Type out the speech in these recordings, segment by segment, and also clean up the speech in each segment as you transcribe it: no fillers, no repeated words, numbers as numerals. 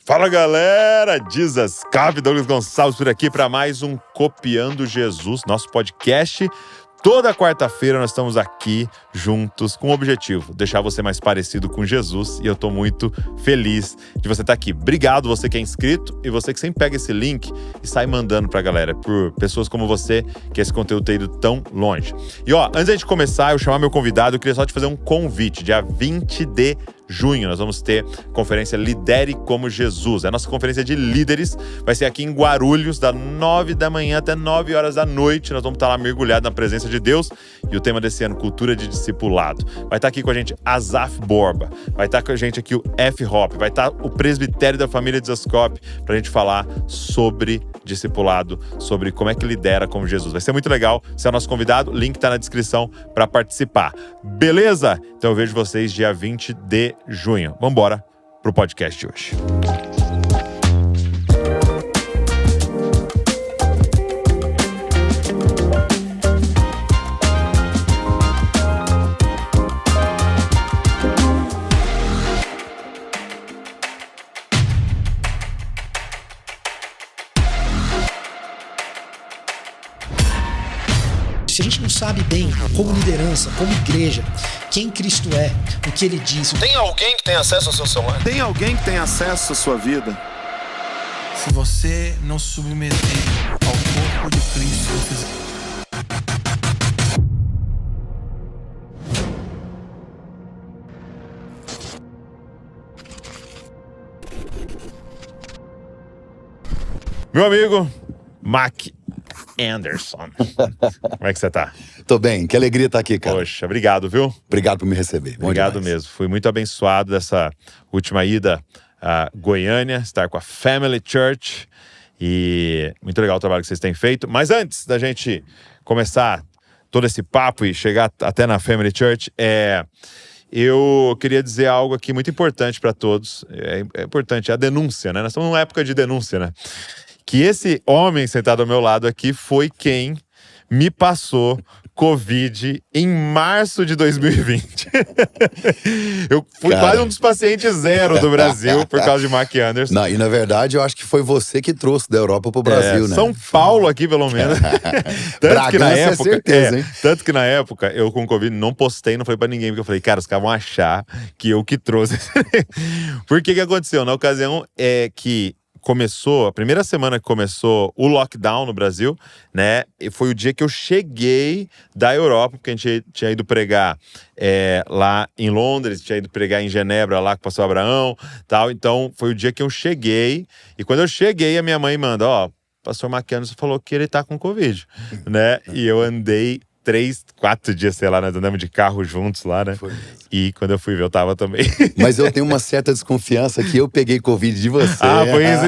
Fala galera, Jesus Cop, Douglas Gonçalves por aqui para mais um Copiando Jesus, nosso podcast. Toda quarta-feira nós estamos aqui juntos com o objetivo, deixar você mais parecido com Jesus, e eu tô muito feliz de você estar aqui. Obrigado você que é inscrito e você que sempre pega esse link e sai mandando pra galera, por pessoas como você que esse conteúdo tem ido tão longe. E antes da gente começar, eu chamar meu convidado, eu queria só te fazer um convite. Dia 20 de junho nós vamos ter conferência Lidere como Jesus. É a nossa conferência de líderes, vai ser aqui em Guarulhos, das 9 da manhã até 9 horas da noite. Nós vamos estar lá mergulhados na presença de Deus. E o tema desse ano, cultura de discipulado. Vai estar aqui com a gente Asaf Borba, vai estar com a gente aqui o F. Hop, vai estar o presbitério da família de Zascope pra gente falar sobre discipulado, sobre como é que lidera como Jesus. Vai ser muito legal, você é o nosso convidado, link tá na descrição para participar. Beleza? Então eu vejo vocês dia 20 de junho. Vamos embora pro podcast de hoje. Se a gente não sabe bem, como liderança, como igreja, quem Cristo é, o que Ele diz... Tem alguém que tem acesso ao seu celular? Tem alguém que tem acesso à sua vida? Se você não se submeter ao corpo de Cristo, Meu amigo Mac Anderson, como é que você tá? Tô bem, que alegria estar aqui, cara. Poxa, obrigado, viu? Obrigado por me receber. Bom Obrigado demais. mesmo, fui muito abençoado dessa última ida a Goiânia, estar com a Family Church, e muito legal o trabalho que vocês têm feito. Mas antes da gente começar todo esse papo e chegar até na Family Church, eu queria dizer algo aqui muito importante para todos. É importante, é a denúncia, né? Nós estamos numa época de denúncia, né? Que esse homem sentado ao meu lado aqui foi quem me passou Covid em março de 2020. Eu fui quase um dos pacientes zero do Brasil por causa de Mac Anderson. Não, e na verdade eu acho que foi você que trouxe da Europa pro Brasil, né? São Paulo aqui, pelo menos. Tanto que na época, eu com Covid não postei, não foi pra ninguém, porque eu falei, cara, os caras vão achar que eu que trouxe. Por que aconteceu? Na ocasião que começou, a primeira semana que começou o lockdown no Brasil, né? E foi o dia que eu cheguei da Europa, porque a gente tinha ido pregar lá em Londres, tinha ido pregar em Genebra, lá com o pastor Abraão, tal. Então, foi o dia que eu cheguei. E quando eu cheguei, a minha mãe manda, o pastor Mac Anderson falou que ele tá com Covid, né? E eu andei 3, 4 dias, sei lá, nós andamos de carro juntos lá, né? Foi mesmo. E quando eu fui ver, eu tava também. Mas eu tenho uma certa desconfiança que eu peguei Covid de você. Foi isso.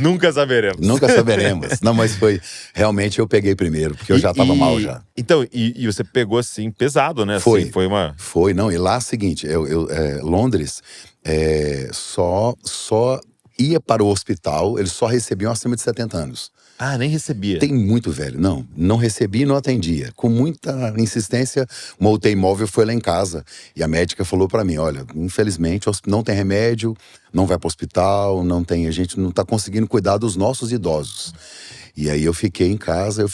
Nunca saberemos. Nunca saberemos. Não, mas foi... Realmente eu peguei primeiro, porque eu já tava mal já. Então, e você pegou assim, pesado, né? Foi. Assim, foi uma... Foi, não. E lá é o seguinte, Londres só ia para o hospital, eles só recebiam acima de 70 anos. Ah, nem recebia. Tem muito velho. Não recebi e não atendia. Com muita insistência, uma UTI móvel foi lá em casa. E a médica falou pra mim, olha, infelizmente não tem remédio, não vai pro hospital, a gente não tá conseguindo cuidar dos nossos idosos. E aí eu fiquei em casa,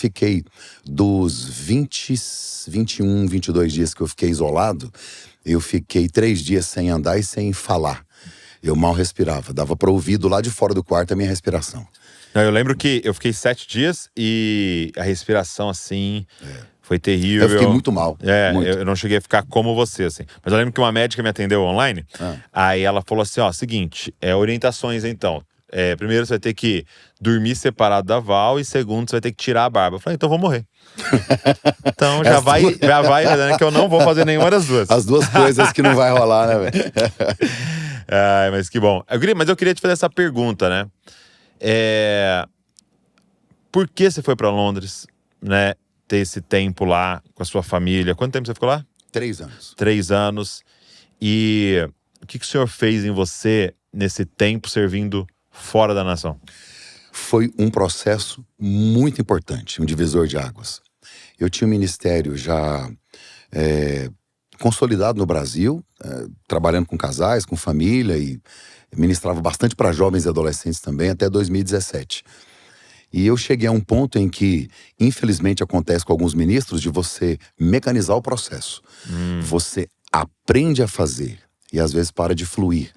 dos 21, 22 dias que eu fiquei isolado, eu fiquei 3 dias sem andar e sem falar. Eu mal respirava, dava pra ouvir do lado de fora do quarto a minha respiração. Não, eu lembro que eu fiquei 7 dias e a respiração, assim, foi terrível. Eu fiquei muito mal. Muito. Eu não cheguei a ficar como você, assim. Mas eu lembro que uma médica me atendeu online, aí ela falou assim, seguinte, orientações então. Primeiro, você vai ter que dormir separado da Val, e segundo, você vai ter que tirar a barba. Eu falei, então vou morrer. Então já vai, né, que eu não vou fazer nenhuma das duas. As duas coisas que não vai rolar, né, velho? Ai, mas que bom. Mas eu queria te fazer essa pergunta, né? Por que você foi pra Londres, né? Ter esse tempo lá com a sua família? Quanto tempo você ficou lá? 3 anos. 3 anos. E o que o senhor fez em você nesse tempo servindo fora da nação? Foi um processo muito importante, um divisor de águas. Eu tinha um ministério já consolidado no Brasil, trabalhando com casais, com família, e ministrava bastante para jovens e adolescentes também, até 2017. E eu cheguei a um ponto em que, infelizmente, acontece com alguns ministros de você mecanizar o processo. Você aprende a fazer e às vezes para de fluir.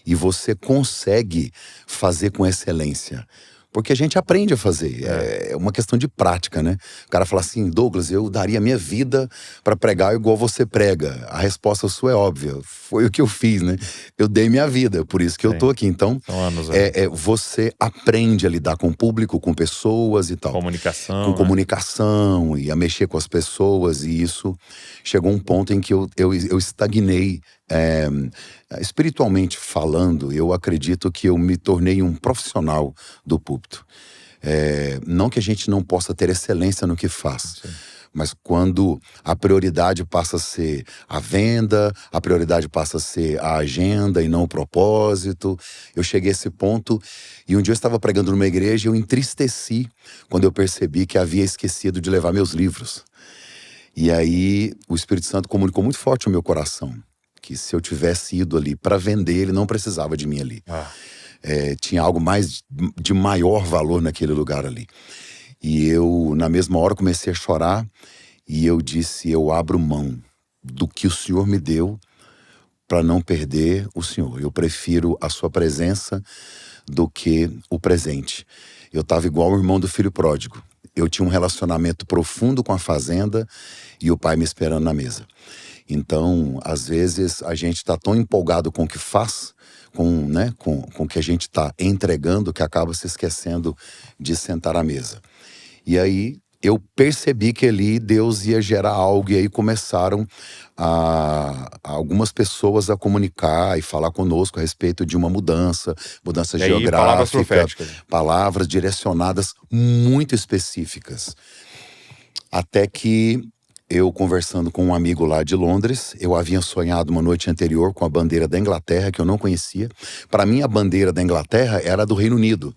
E você consegue fazer com excelência. Porque a gente aprende a fazer, é uma questão de prática, né? O cara fala assim, Douglas, eu daria minha vida para pregar igual você prega. A resposta sua é óbvia, foi o que eu fiz, né? Eu dei minha vida, por isso que eu tô aqui. Então, você aprende a lidar com o público, com pessoas e tal. Comunicação. Com comunicação e a mexer com as pessoas, e isso chegou a um ponto em que eu estagnei. Espiritualmente falando, eu acredito que eu me tornei um profissional do púlpito. Não que a gente não possa ter excelência no que faz, mas quando a prioridade passa a ser a venda, a prioridade passa a ser a agenda e não o propósito. Eu cheguei a esse ponto e um dia eu estava pregando numa igreja e eu entristeci quando eu percebi que havia esquecido de levar meus livros. E aí o Espírito Santo comunicou muito forte ao meu coração que se eu tivesse ido ali para vender, ele não precisava de mim ali. Tinha algo mais de maior valor naquele lugar ali. E eu, na mesma hora, comecei a chorar e eu disse, eu abro mão do que o Senhor me deu para não perder o Senhor. Eu prefiro a sua presença do que o presente. Eu estava igual o irmão do filho pródigo. Eu tinha um relacionamento profundo com a fazenda e o pai me esperando na mesa. Então, às vezes, a gente está tão empolgado com o que faz, com o que a gente está entregando, que acaba se esquecendo de sentar à mesa. E aí, eu percebi que ali Deus ia gerar algo, e aí começaram algumas pessoas a comunicar e falar conosco a respeito de uma mudança geográfica, palavras proféticas. Palavras direcionadas muito específicas. Até que eu, conversando com um amigo lá de Londres, eu havia sonhado uma noite anterior com a bandeira da Inglaterra, que eu não conhecia. Para mim, a bandeira da Inglaterra era do Reino Unido.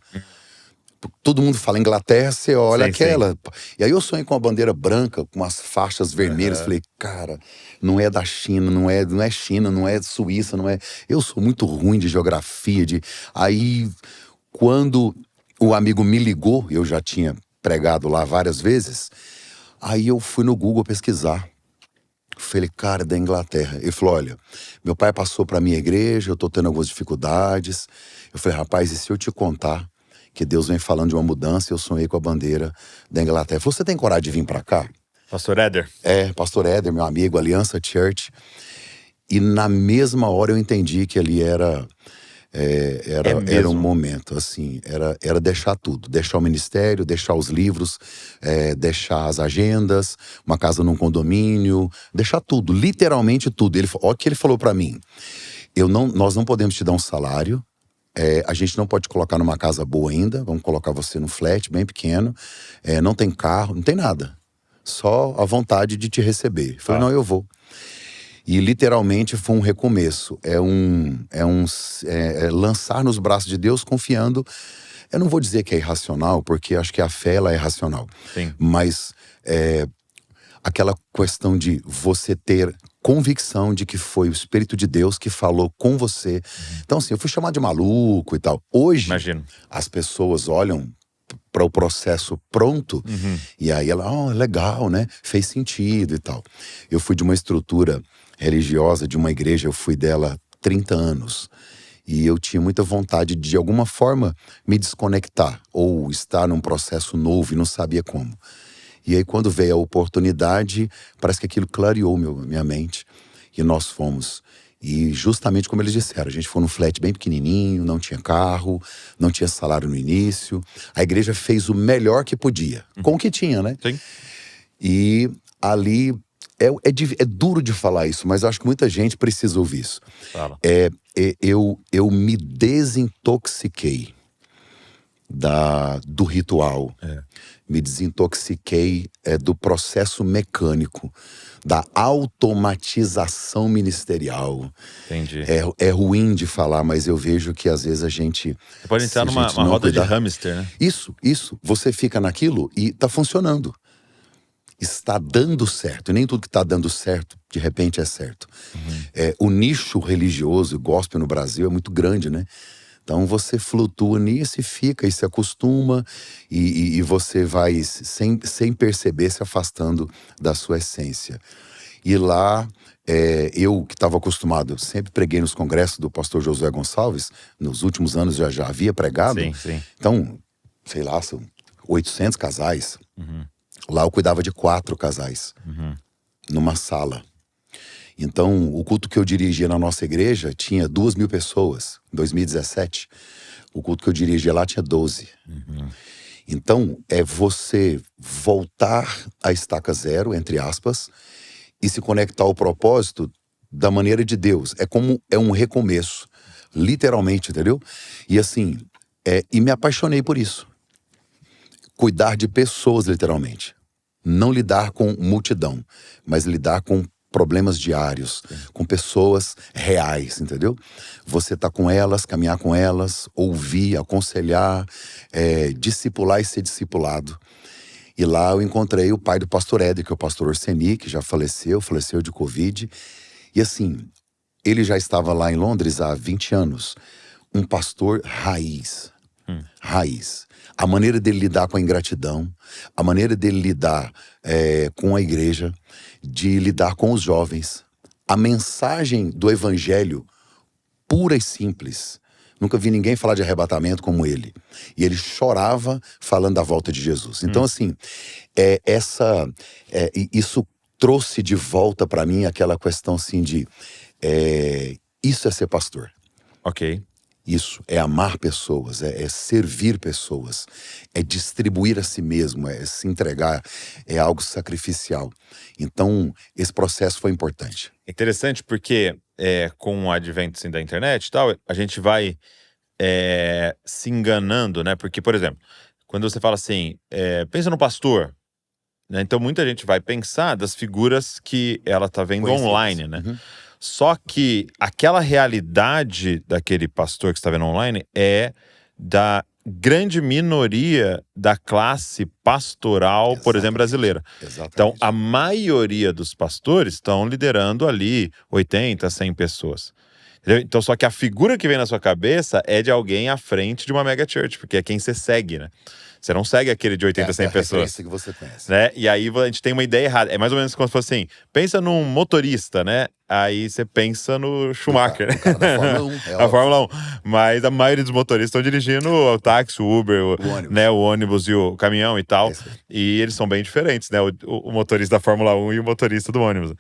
Todo mundo fala Inglaterra, você olha aquela. Sim. E aí eu sonhei com a bandeira branca, com as faixas vermelhas. Falei, cara, não é da China, não é China, não é Suíça, não é... Eu sou muito ruim de geografia. Aí, quando o amigo me ligou, eu já tinha pregado lá várias vezes... Aí eu fui no Google pesquisar. Falei, cara, da Inglaterra. Ele falou, olha, meu pai passou pra minha igreja, eu tô tendo algumas dificuldades. Eu falei, rapaz, e se eu te contar que Deus vem falando de uma mudança e eu sonhei com a bandeira da Inglaterra? Ele falou, você tem coragem de vir pra cá? Pastor Éder? Pastor Éder, meu amigo, Aliança Church. E na mesma hora eu entendi que ali era um momento, assim, era deixar tudo, deixar o ministério, deixar os livros, deixar as agendas, uma casa num condomínio, deixar tudo, literalmente tudo. Olha o que ele falou pra mim, nós não podemos te dar um salário, a gente não pode te colocar numa casa boa ainda, vamos colocar você num flat bem pequeno, não tem carro, não tem nada, só a vontade de te receber. Eu falei, não, eu vou. E literalmente foi um recomeço, é lançar nos braços de Deus confiando. Eu não vou dizer que é irracional, porque acho que a fé ela é racional. Sim. Mas aquela questão de você ter convicção de que foi o Espírito de Deus que falou com você. Então assim, eu fui chamado de maluco e tal. Hoje, imagino, as pessoas olham para o processo pronto, e aí ela, legal, né? Fez sentido e tal. Eu fui de uma estrutura religiosa, de uma igreja, eu fui dela 30 anos. E eu tinha muita vontade de alguma forma, me desconectar, ou estar num processo novo e não sabia como. E aí quando veio a oportunidade, parece que aquilo clareou minha mente, e nós fomos. E justamente como eles disseram, a gente foi num flat bem pequenininho, não tinha carro, não tinha salário no início. A igreja fez o melhor que podia, com o que tinha, né? Sim. E ali, é duro de falar isso, mas eu acho que muita gente precisa ouvir isso. Fala. Eu me desintoxiquei do ritual. Me desintoxiquei do processo mecânico, da automatização ministerial. Entendi. É ruim de falar, mas eu vejo que às vezes a gente... Você pode entrar numa roda de hamster, né? Isso. Você fica naquilo e tá funcionando. está dando certo. E nem tudo que está dando certo, de repente, é certo. O nicho religioso, gospel no Brasil, é muito grande, né? Então você flutua nisso e fica, e se acostuma, e você vai, sem perceber, se afastando da sua essência. E lá, eu que estava acostumado, sempre preguei nos congressos do pastor Josué Gonçalves, nos últimos anos já havia pregado. Sim. Então, sei lá, são 800 casais. Lá eu cuidava de 4 casais, numa sala. Então, o culto que eu dirigia na nossa igreja tinha 2.000 pessoas. Em 2017, o culto que eu dirigia lá tinha 12. Então, é você voltar à estaca zero, entre aspas, e se conectar ao propósito da maneira de Deus. É um recomeço, literalmente, entendeu? E assim, e me apaixonei por isso. Cuidar de pessoas, literalmente. Não lidar com multidão, mas lidar com problemas diários, com pessoas reais, entendeu? Você tá com elas, caminhar com elas, ouvir, aconselhar, discipular e ser discipulado. E lá eu encontrei o pai do pastor Éder, que é o pastor Orseni, que já faleceu de Covid. E assim, ele já estava lá em Londres há 20 anos. Um pastor raiz. Raiz. A maneira dele lidar com a ingratidão, a maneira dele lidar com a igreja, de lidar com os jovens. A mensagem do evangelho, pura e simples. Nunca vi ninguém falar de arrebatamento como ele. E ele chorava falando da volta de Jesus. Então, assim, isso trouxe de volta para mim aquela questão assim de... isso é ser pastor. Ok. Isso, é amar pessoas, é servir pessoas, é distribuir a si mesmo, é se entregar, é algo sacrificial. Então, esse processo foi importante. Interessante porque com o advento assim, da internet e tal, a gente vai se enganando, né? Porque, por exemplo, quando você fala assim, pensa no pastor, né? Então muita gente vai pensar das figuras que ela tá vendo online, né? Só que aquela realidade daquele pastor que está vendo online é da grande minoria da classe pastoral, por exemplo, brasileira. Exatamente. Então, a maioria dos pastores estão liderando ali 80, 100 pessoas. Entendeu? Então, só que a figura que vem na sua cabeça é de alguém à frente de uma mega church, porque é quem você segue, né? Você não segue aquele de 80, 100 pessoas. Que você conhece. Né? E aí a gente tem uma ideia errada. É mais ou menos como se fosse assim, pensa num motorista, né? Aí você pensa no Schumacher. O cara da Fórmula 1. A Fórmula 1. Mas a maioria dos motoristas estão dirigindo o táxi, o Uber, o ônibus e o caminhão e tal. E eles são bem diferentes, né? O motorista da Fórmula 1 e o motorista do ônibus.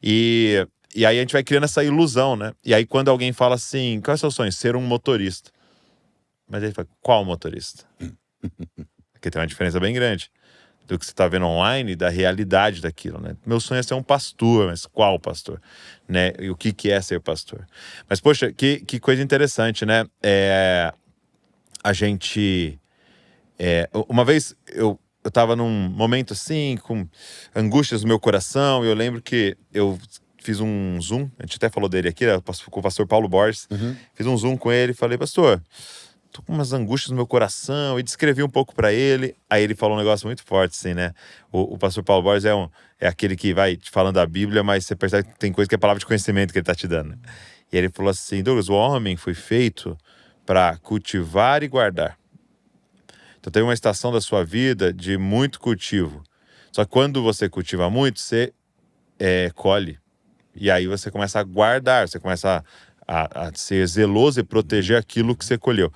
E aí a gente vai criando essa ilusão, né? E aí quando alguém fala assim, qual é o seu sonho? Ser um motorista. Mas aí fala, qual motorista? Porque tem uma diferença bem grande do que você está vendo online, da realidade daquilo, né? Meu sonho é ser um pastor, mas qual pastor? Né? E o que é ser pastor? Mas, poxa, que coisa interessante, né? A gente... uma vez eu estava num momento assim, com angústias no meu coração, e eu lembro que eu fiz um Zoom, a gente até falou dele aqui, com o pastor Paulo Borges, fiz um Zoom com ele e falei, pastor, tô com umas angústias no meu coração, e descrevi um pouco pra ele. Aí ele falou um negócio muito forte, assim, né? O pastor Paulo Borges é aquele que vai te falando da Bíblia, mas você percebe que tem coisa que é palavra de conhecimento que ele tá te dando, né? E ele falou assim, Douglas, o homem foi feito para cultivar e guardar. Então tem uma estação da sua vida de muito cultivo. Só que quando você cultiva muito, você colhe. E aí você começa a guardar, você começa a ser zeloso e proteger aquilo que você colheu.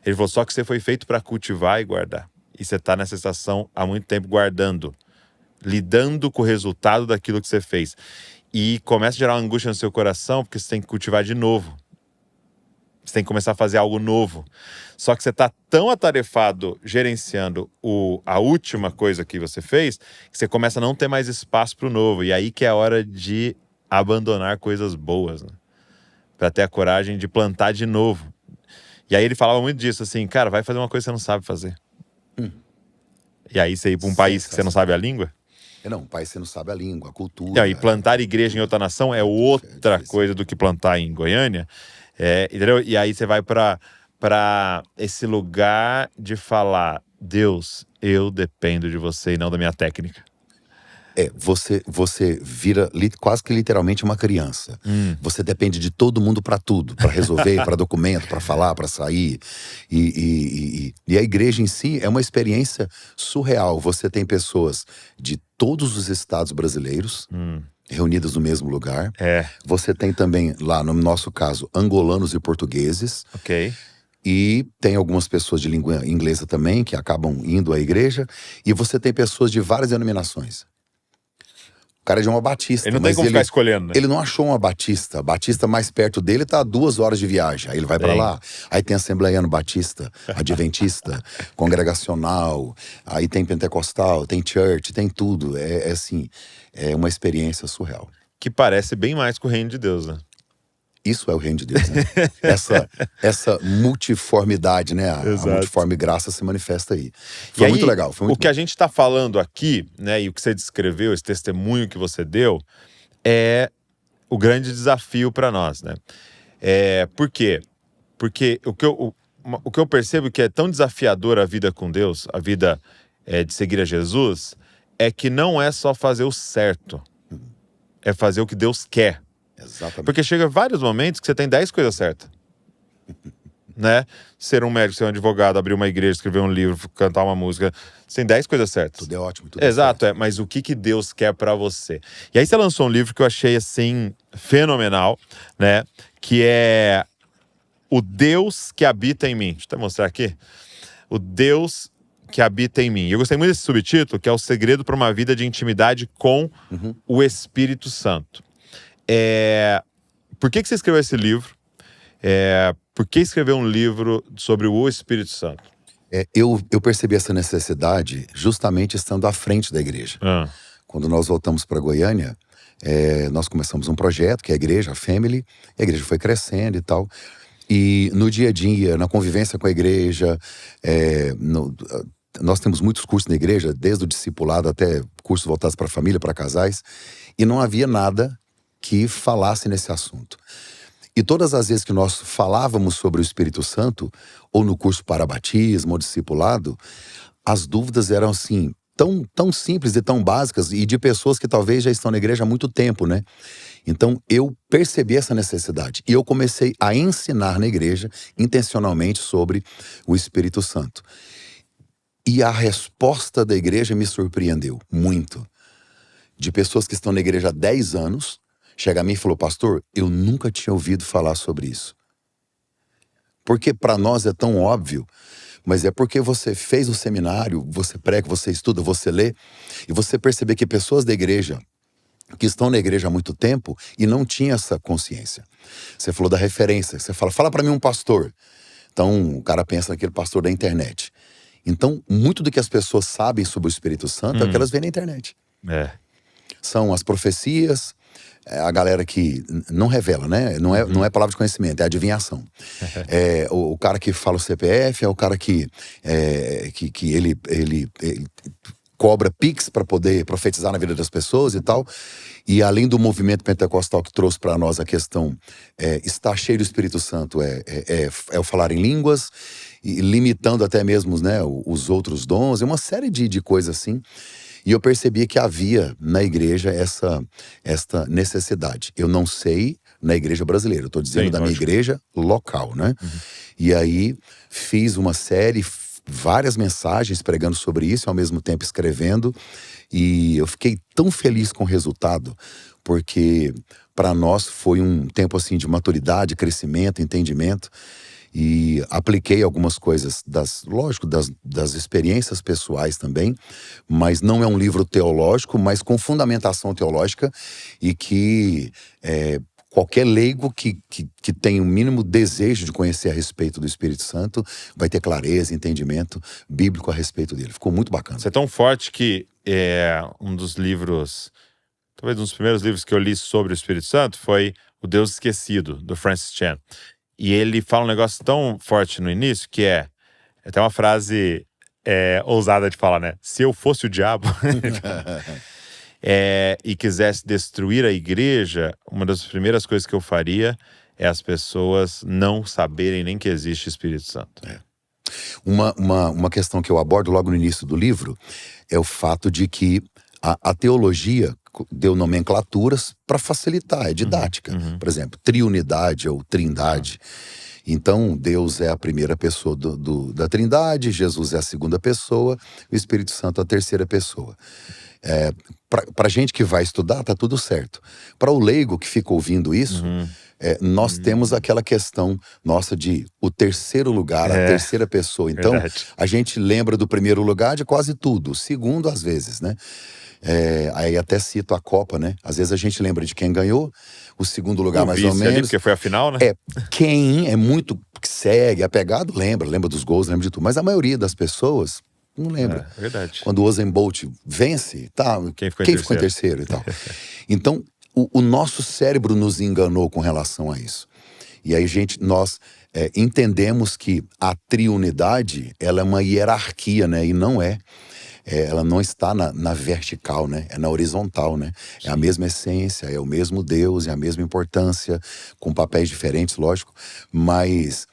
Ele falou, só que você foi feito para cultivar e guardar. E você está nessa estação há muito tempo guardando, lidando com o resultado daquilo que você fez. E começa a gerar uma angústia no seu coração, porque você tem que cultivar de novo. Você tem que começar a fazer algo novo. Só que você está tão atarefado gerenciando a última coisa que você fez, que você começa a não ter mais espaço para o novo. E aí que é a hora de abandonar coisas boas, né? Para ter a coragem de plantar de novo. E aí ele falava muito disso, assim, cara, vai fazer uma coisa que você não sabe fazer. E aí você ir para um país que você não sabe a língua? Não, um país que você não sabe a língua, a cultura. E plantar igreja em outra nação é outra coisa do que plantar em Goiânia. Entendeu? E aí você vai para esse lugar de falar, Deus, eu dependo de você e não da minha técnica. Você vira quase que literalmente uma criança. Você depende de todo mundo para tudo, para resolver, para documento, para falar, para sair. E a igreja em si é uma experiência surreal. Você tem pessoas de todos os estados brasileiros reunidas no mesmo lugar. Você tem também, lá no nosso caso, angolanos e portugueses. Ok. E tem algumas pessoas de língua inglesa também que acabam indo à igreja. E você tem pessoas de várias denominações. O cara é de uma batista. Ele não tem como ficar escolhendo, né? Ele não achou uma batista. A batista mais perto dele tá a 2 horas de viagem. Aí ele vai pra lá. Aí tem assembleiano batista, adventista, congregacional. Aí tem pentecostal, tem church, tem tudo. É assim, é uma experiência surreal. Que parece bem mais com o reino de Deus, né? Isso é o reino de Deus, né? essa multiformidade, né? A multiforme graça se manifesta aí. Foi muito legal. Foi muito o que a gente está falando aqui, né? E o que você descreveu, esse testemunho que você deu, é o grande desafio para nós, né? Por quê? Porque o que eu percebo que é tão desafiador a vida com Deus, a vida de seguir a Jesus, é que não é só fazer o certo. É fazer o que Deus quer. Exatamente. Porque chega vários momentos que você tem 10 coisas certas. Né? Ser um médico, ser um advogado, abrir uma igreja, escrever um livro, cantar uma música. Você tem 10 coisas certas. Tudo é ótimo, tudo Exato, é certo. Mas o que Deus quer pra você? E aí você lançou um livro que eu achei, assim, fenomenal, né? Que é O Deus que Habita em Mim. Deixa eu até mostrar aqui. O Deus que Habita em Mim. E eu gostei muito desse subtítulo, que é o segredo para uma vida de intimidade com o Espírito Santo. Por que você escreveu esse livro? Por que escrever um livro sobre o Espírito Santo? Eu percebi essa necessidade justamente estando à frente da igreja. Quando nós voltamos para Goiânia, nós começamos um projeto, que é a igreja, a Family. A igreja foi crescendo e tal. E no dia a dia, na convivência com a igreja, nós temos muitos cursos na igreja, desde o discipulado até cursos voltados para a família, para casais. E não havia nada que falasse nesse assunto. E todas as vezes que nós falávamos sobre o Espírito Santo, ou no curso para batismo, ou discipulado, as dúvidas eram assim, tão simples e tão básicas, e de pessoas que talvez já estão na igreja há muito tempo, né? Então eu percebi essa necessidade, e eu comecei a ensinar na igreja, intencionalmente, sobre o Espírito Santo. E a resposta da igreja me surpreendeu muito. De pessoas que estão na igreja há 10 anos, chega a mim e falou: pastor, eu nunca tinha ouvido falar sobre isso. Porque para nós é tão óbvio, mas é porque você fez o seminário, você prega, você estuda, você lê, e você percebe que pessoas da igreja, que estão na igreja há muito tempo, e não tinham essa consciência. Você falou da referência, você fala para mim um pastor. Então o cara pensa naquele pastor da internet. Então, muito do que as pessoas sabem sobre o Espírito Santo é o que elas veem na internet. São as profecias, a galera que não revela, né? Não é palavra de conhecimento, é adivinhação. O cara que fala o CPF, é o cara que ele cobra Pix para poder profetizar na vida das pessoas e tal. E além do movimento pentecostal que trouxe para nós a questão, estar cheio do Espírito Santo é o falar em línguas, e limitando até mesmo, né, os outros dons, uma série de coisas assim. E eu percebi que havia na igreja essa necessidade. Eu não sei na igreja brasileira, eu estou dizendo da minha igreja local, né? E aí fiz uma série, várias mensagens pregando sobre isso, ao mesmo tempo escrevendo. E eu fiquei tão feliz com o resultado, porque para nós foi um tempo assim de maturidade, crescimento, entendimento. E apliquei algumas coisas, lógico, das experiências pessoais também, mas não é um livro teológico, mas com fundamentação teológica, e que qualquer leigo que tem o mínimo desejo de conhecer a respeito do Espírito Santo vai ter clareza, entendimento bíblico a respeito dele. Ficou muito bacana. Isso é tão forte que um dos livros, talvez um dos primeiros livros que eu li sobre o Espírito Santo foi O Deus Esquecido, do Francis Chan. E ele fala um negócio tão forte no início, que é até uma frase ousada de falar, né? Se eu fosse o diabo e quisesse destruir a igreja, uma das primeiras coisas que eu faria é as pessoas não saberem nem que existe Espírito Santo. Uma questão que eu abordo logo no início do livro é o fato de que A teologia deu nomenclaturas para facilitar, é didática. Por exemplo, triunidade ou trindade. Então, Deus é a primeira pessoa da trindade, Jesus é a segunda pessoa, o Espírito Santo a terceira pessoa. Para gente que vai estudar, tá tudo certo. Para o leigo que fica ouvindo isso, nós temos aquela questão nossa de o terceiro lugar, a terceira pessoa. Então, Verdade. a gente lembra do primeiro lugar de quase tudo, o segundo às vezes, né? Aí até cito a Copa, né? Às vezes a gente lembra de quem ganhou, o segundo lugar O mais ou vice ali, menos. porque foi a final, né? Quem é muito segue, apegado, lembra dos gols, lembra de tudo. Mas a maioria das pessoas não lembra. Verdade. Quando o Usain Bolt vence, tá, Quem ficou em terceiro e tal. Então, o nosso cérebro nos enganou com relação a isso. E aí, nós entendemos que a triunidade, ela é uma hierarquia, né? E não é. Ela não está na vertical, né? É na horizontal, né? Sim. É a mesma essência, é o mesmo Deus, é a mesma importância, com papéis diferentes, lógico, mas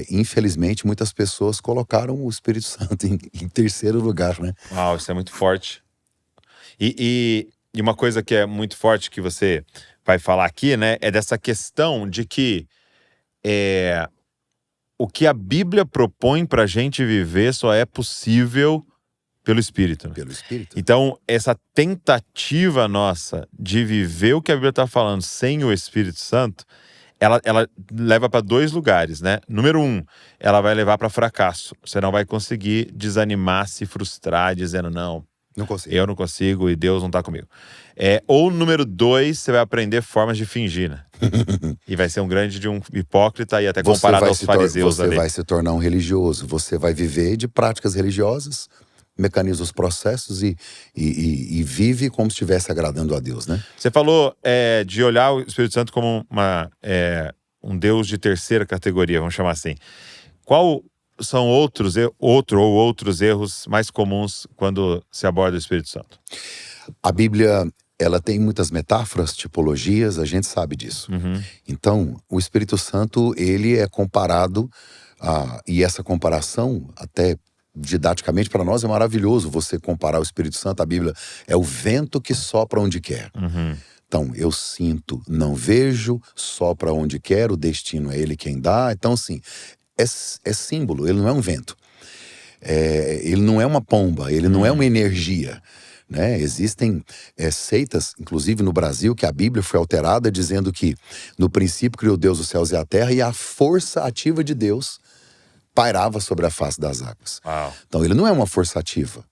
infelizmente muitas pessoas colocaram o Espírito Santo em terceiro lugar, né? Uau, isso é muito forte. E uma coisa que é muito forte que você vai falar aqui, né? É dessa questão de que o que a Bíblia propõe pra gente viver só é possível pelo Espírito. Né? Pelo Espírito. Então, essa tentativa nossa de viver o que a Bíblia está falando sem o Espírito Santo, ela leva para dois lugares, né? Número um, ela vai levar para fracasso. Você não vai conseguir desanimar, se frustrar, dizendo, não consigo. Eu não consigo e Deus não está comigo. Ou número dois, você vai aprender formas de fingir, né? E vai ser um grande de um hipócrita e até comparado aos fariseus ali. Você vai se tornar um religioso. Você vai viver de práticas religiosas, mecaniza os processos e vive como se estivesse agradando a Deus, né? Você falou de olhar o Espírito Santo como um Deus de terceira categoria, vamos chamar assim. Qual são outros erros mais comuns quando se aborda o Espírito Santo? A Bíblia, ela tem muitas metáforas, tipologias, a gente sabe disso. Então, o Espírito Santo, ele é comparado e essa comparação até didaticamente para nós é maravilhoso você comparar o Espírito Santo. A Bíblia é o vento que sopra onde quer. Então, eu sinto, não vejo, sopra onde quer, o destino é ele quem dá. Então, assim, é símbolo, ele não é um vento. Ele não é uma pomba, ele não é uma energia. Né? Existem seitas, inclusive no Brasil, que a Bíblia foi alterada dizendo que no princípio criou Deus os céus e a terra e a força ativa de Deus pairava sobre a face das águas. Uau. Então ele não é uma força ativa,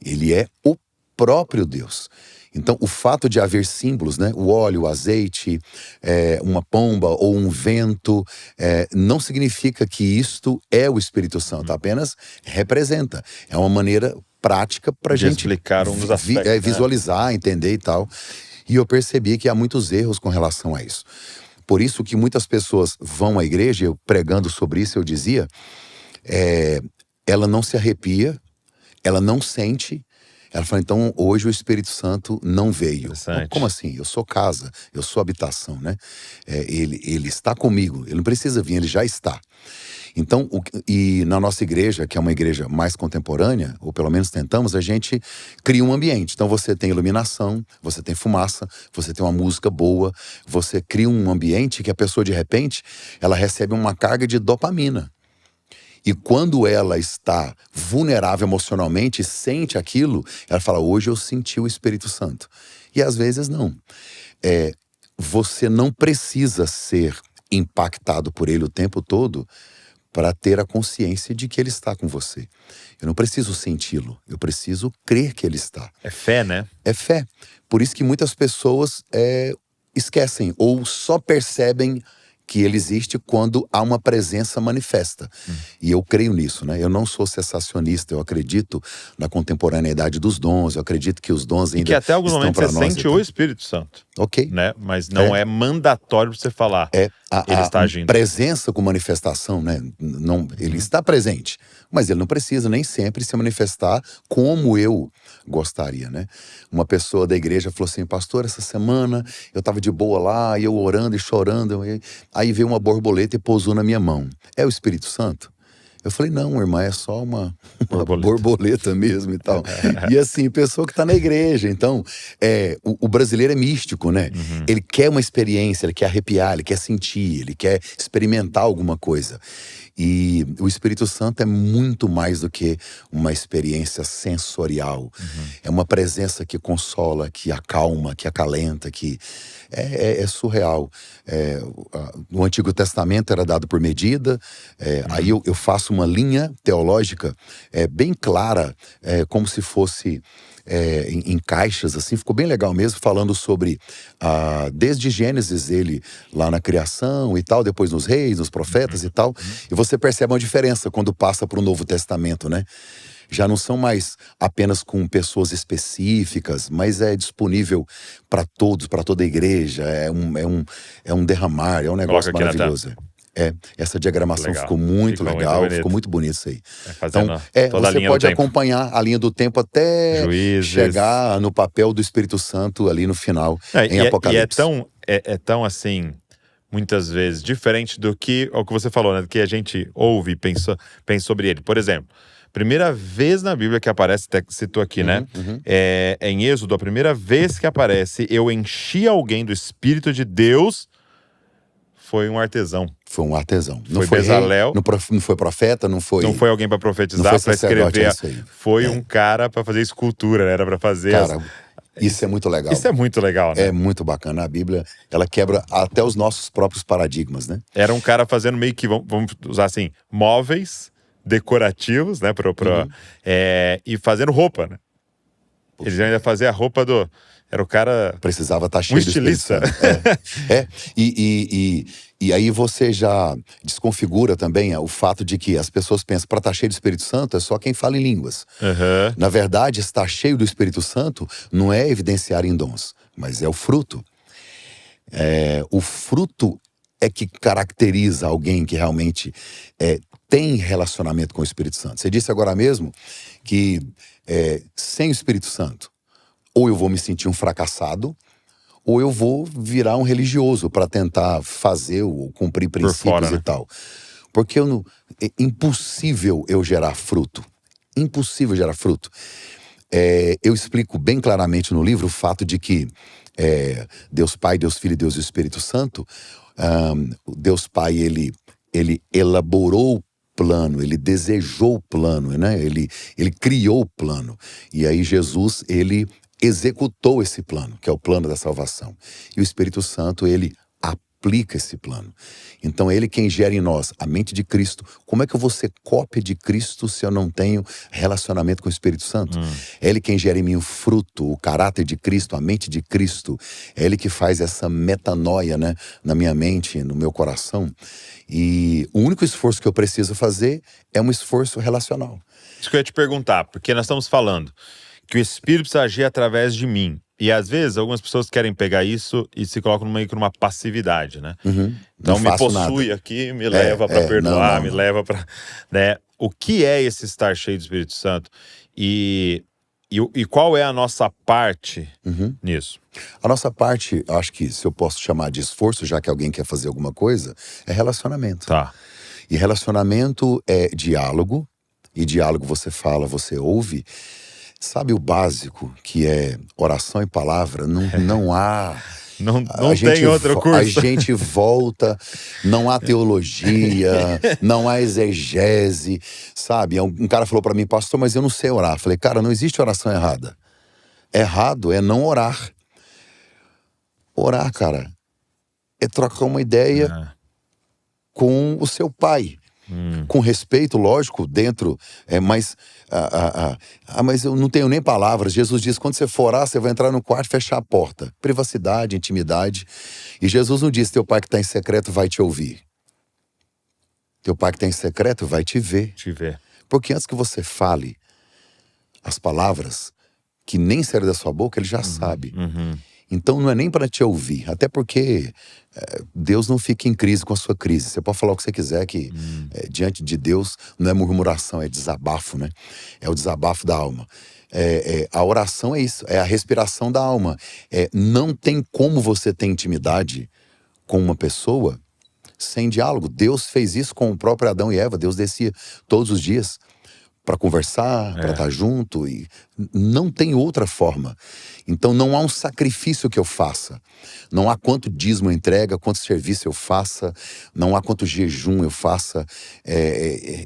ele é o próprio Deus. Então o fato de haver símbolos, né, o óleo, o azeite, uma pomba ou um vento, não significa que isto é o Espírito Santo, apenas representa. É uma maneira prática para a gente explicar um dos aspectos, visualizar, entender e tal. E eu percebi que há muitos erros com relação a isso. Por isso que muitas pessoas vão à igreja, eu pregando sobre isso, eu dizia, ela não se arrepia, ela não sente, ela fala, então hoje o Espírito Santo não veio. Como assim? Eu sou casa, eu sou habitação, né? Ele está comigo, ele não precisa vir, ele já está. Então, e na nossa igreja, que é uma igreja mais contemporânea, ou pelo menos tentamos, a gente cria um ambiente. Então você tem iluminação, você tem fumaça, você tem uma música boa, você cria um ambiente que a pessoa de repente, ela recebe uma carga de dopamina. E quando ela está vulnerável emocionalmente e sente aquilo, ela fala, hoje eu senti o Espírito Santo. E às vezes não. Você não precisa ser impactado por ele o tempo todo para ter a consciência de que ele está com você. Eu não preciso senti-lo, eu preciso crer que ele está. É fé, né? É fé. Por isso que muitas pessoas esquecem ou só percebem que ele existe quando há uma presença manifesta. E eu creio nisso, né? Eu não sou cessacionista, eu acredito na contemporaneidade dos dons, eu acredito que os dons ainda e que até alguns estão momentos para você nós. sente o Espírito Santo. Ok. Né? Mas não é mandatório você falar. Ele está agindo. Presença com manifestação, né? Não, ele está presente, mas ele não precisa nem sempre se manifestar como eu gostaria, né? Uma pessoa da igreja falou assim, pastor, essa semana eu estava de boa lá, e eu orando e chorando, aí veio uma borboleta e pousou na minha mão. É o Espírito Santo? Eu falei, não, irmã, é só uma Borboleta. borboleta mesmo e tal. E assim, pessoa que tá na igreja. Então, o brasileiro é místico, né? Ele quer uma experiência, ele quer arrepiar, ele quer sentir, ele quer experimentar alguma coisa. E o Espírito Santo é muito mais do que uma experiência sensorial. É uma presença que consola, que acalma, que acalenta, que é surreal. No Antigo Testamento era dado por medida. Aí eu faço uma linha teológica bem clara, como se fosse em caixas, assim, ficou bem legal mesmo, falando sobre desde Gênesis, ele lá na criação e tal, depois nos reis, nos profetas e tal, e você percebe uma diferença quando passa para o Novo Testamento, né? Já não são mais apenas com pessoas específicas, mas é disponível para todos, para toda a igreja, é um derramar, é um negócio Coloca aqui na maravilhoso. Essa diagramação Legal. ficou muito Ficou legal, muito bonito. ficou muito bonito isso aí. Fazendo Então, toda a você linha do pode tempo. acompanhar a linha do tempo até Juízes. chegar no papel do Espírito Santo ali no final, em E Apocalipse. é tão assim, muitas vezes, diferente do que o que você falou, né? Do que a gente ouve e pensa sobre ele. Por exemplo, primeira vez na Bíblia que aparece, até que citou aqui, né? É em Êxodo, a primeira vez que aparece, eu enchi alguém do Espírito de Deus, foi um artesão. Foi um artesão. Foi Bezalel. Não foi profeta, não foi alguém para profetizar, não foi para sacerdote, escrever. é isso aí. Foi um cara para fazer escultura, né? Era para fazer. Cara, isso é muito legal. Isso é muito legal, né? É muito bacana. A Bíblia, ela quebra até os nossos próprios paradigmas, né? Era um cara fazendo meio que, vamos usar assim, móveis decorativos, né? E fazendo roupa, né? Eles ainda faziam a roupa do... Era o cara... Precisava estar cheio do Espírito estilista. Santo. E aí você já desconfigura também o fato de que as pessoas pensam, para estar cheio do Espírito Santo é só quem fala em línguas. Na verdade, estar cheio do Espírito Santo não é evidenciar em dons, mas é o fruto. O fruto é que caracteriza alguém que realmente tem relacionamento com o Espírito Santo. Você disse agora mesmo que sem o Espírito Santo, ou eu vou me sentir um fracassado, ou eu vou virar um religioso para tentar fazer ou cumprir princípios fora, né? e tal. Porque é impossível eu gerar fruto. Impossível gerar fruto. Eu explico bem claramente no livro o fato de que Deus Pai, Deus Filho e Deus Espírito Santo, Deus Pai, ele elaborou o plano, ele desejou o plano, né? Ele criou o plano. E aí Jesus, ele executou esse plano, que é o plano da salvação. E o Espírito Santo, ele aplica esse plano. Então, ele quem gera em nós a mente de Cristo. Como é que eu vou ser cópia de Cristo se eu não tenho relacionamento com o Espírito Santo? É ele quem gera em mim o fruto, o caráter de Cristo, a mente de Cristo. É ele que faz essa metanoia, né, na minha mente, no meu coração. E o único esforço que eu preciso fazer é um esforço relacional. Isso que eu ia te perguntar, porque nós estamos falando que o Espírito precisa agir através de mim. E às vezes algumas pessoas querem pegar isso e se colocam meio que numa passividade, né? Então Não me faço possui nada. aqui, me leva para perdoar, não. me leva para, né? O que é esse estar cheio do Espírito Santo? E qual é a nossa parte nisso? A nossa parte, acho que se eu posso chamar de esforço, já que alguém quer fazer alguma coisa, é relacionamento. Tá. E relacionamento é diálogo, e diálogo você fala, você ouve. Sabe o básico, que é oração e palavra? Não há... Não tem outro curso. A gente volta, não há teologia, não há exegese, sabe? Um cara falou pra mim, pastor, mas eu não sei orar. Falei, cara, não existe oração errada. Errado é não orar. Orar, cara, é trocar uma ideia com o seu pai. Com respeito, lógico, dentro, mas eu não tenho nem palavras. Jesus diz, quando você for orar, você vai entrar no quarto e fechar a porta. Privacidade, intimidade. E Jesus não diz, teu pai que está em secreto vai te ouvir. Teu pai que está em secreto vai te ver. Porque antes que você fale as palavras que nem saíram da sua boca, ele já sabe. Então não é nem para te ouvir, até porque Deus não fica em crise com a sua crise. Você pode falar o que você quiser, que diante de Deus não é murmuração, é desabafo, né? É o desabafo da alma. A oração é isso, é a respiração da alma. Não tem como você ter intimidade com uma pessoa sem diálogo. Deus fez isso com o próprio Adão e Eva. Deus descia todos os dias para conversar, para estar junto, e não tem outra forma. Então não há um sacrifício que eu faça, não há quanto dízimo eu entrega, quanto serviço eu faça, não há quanto jejum eu faça.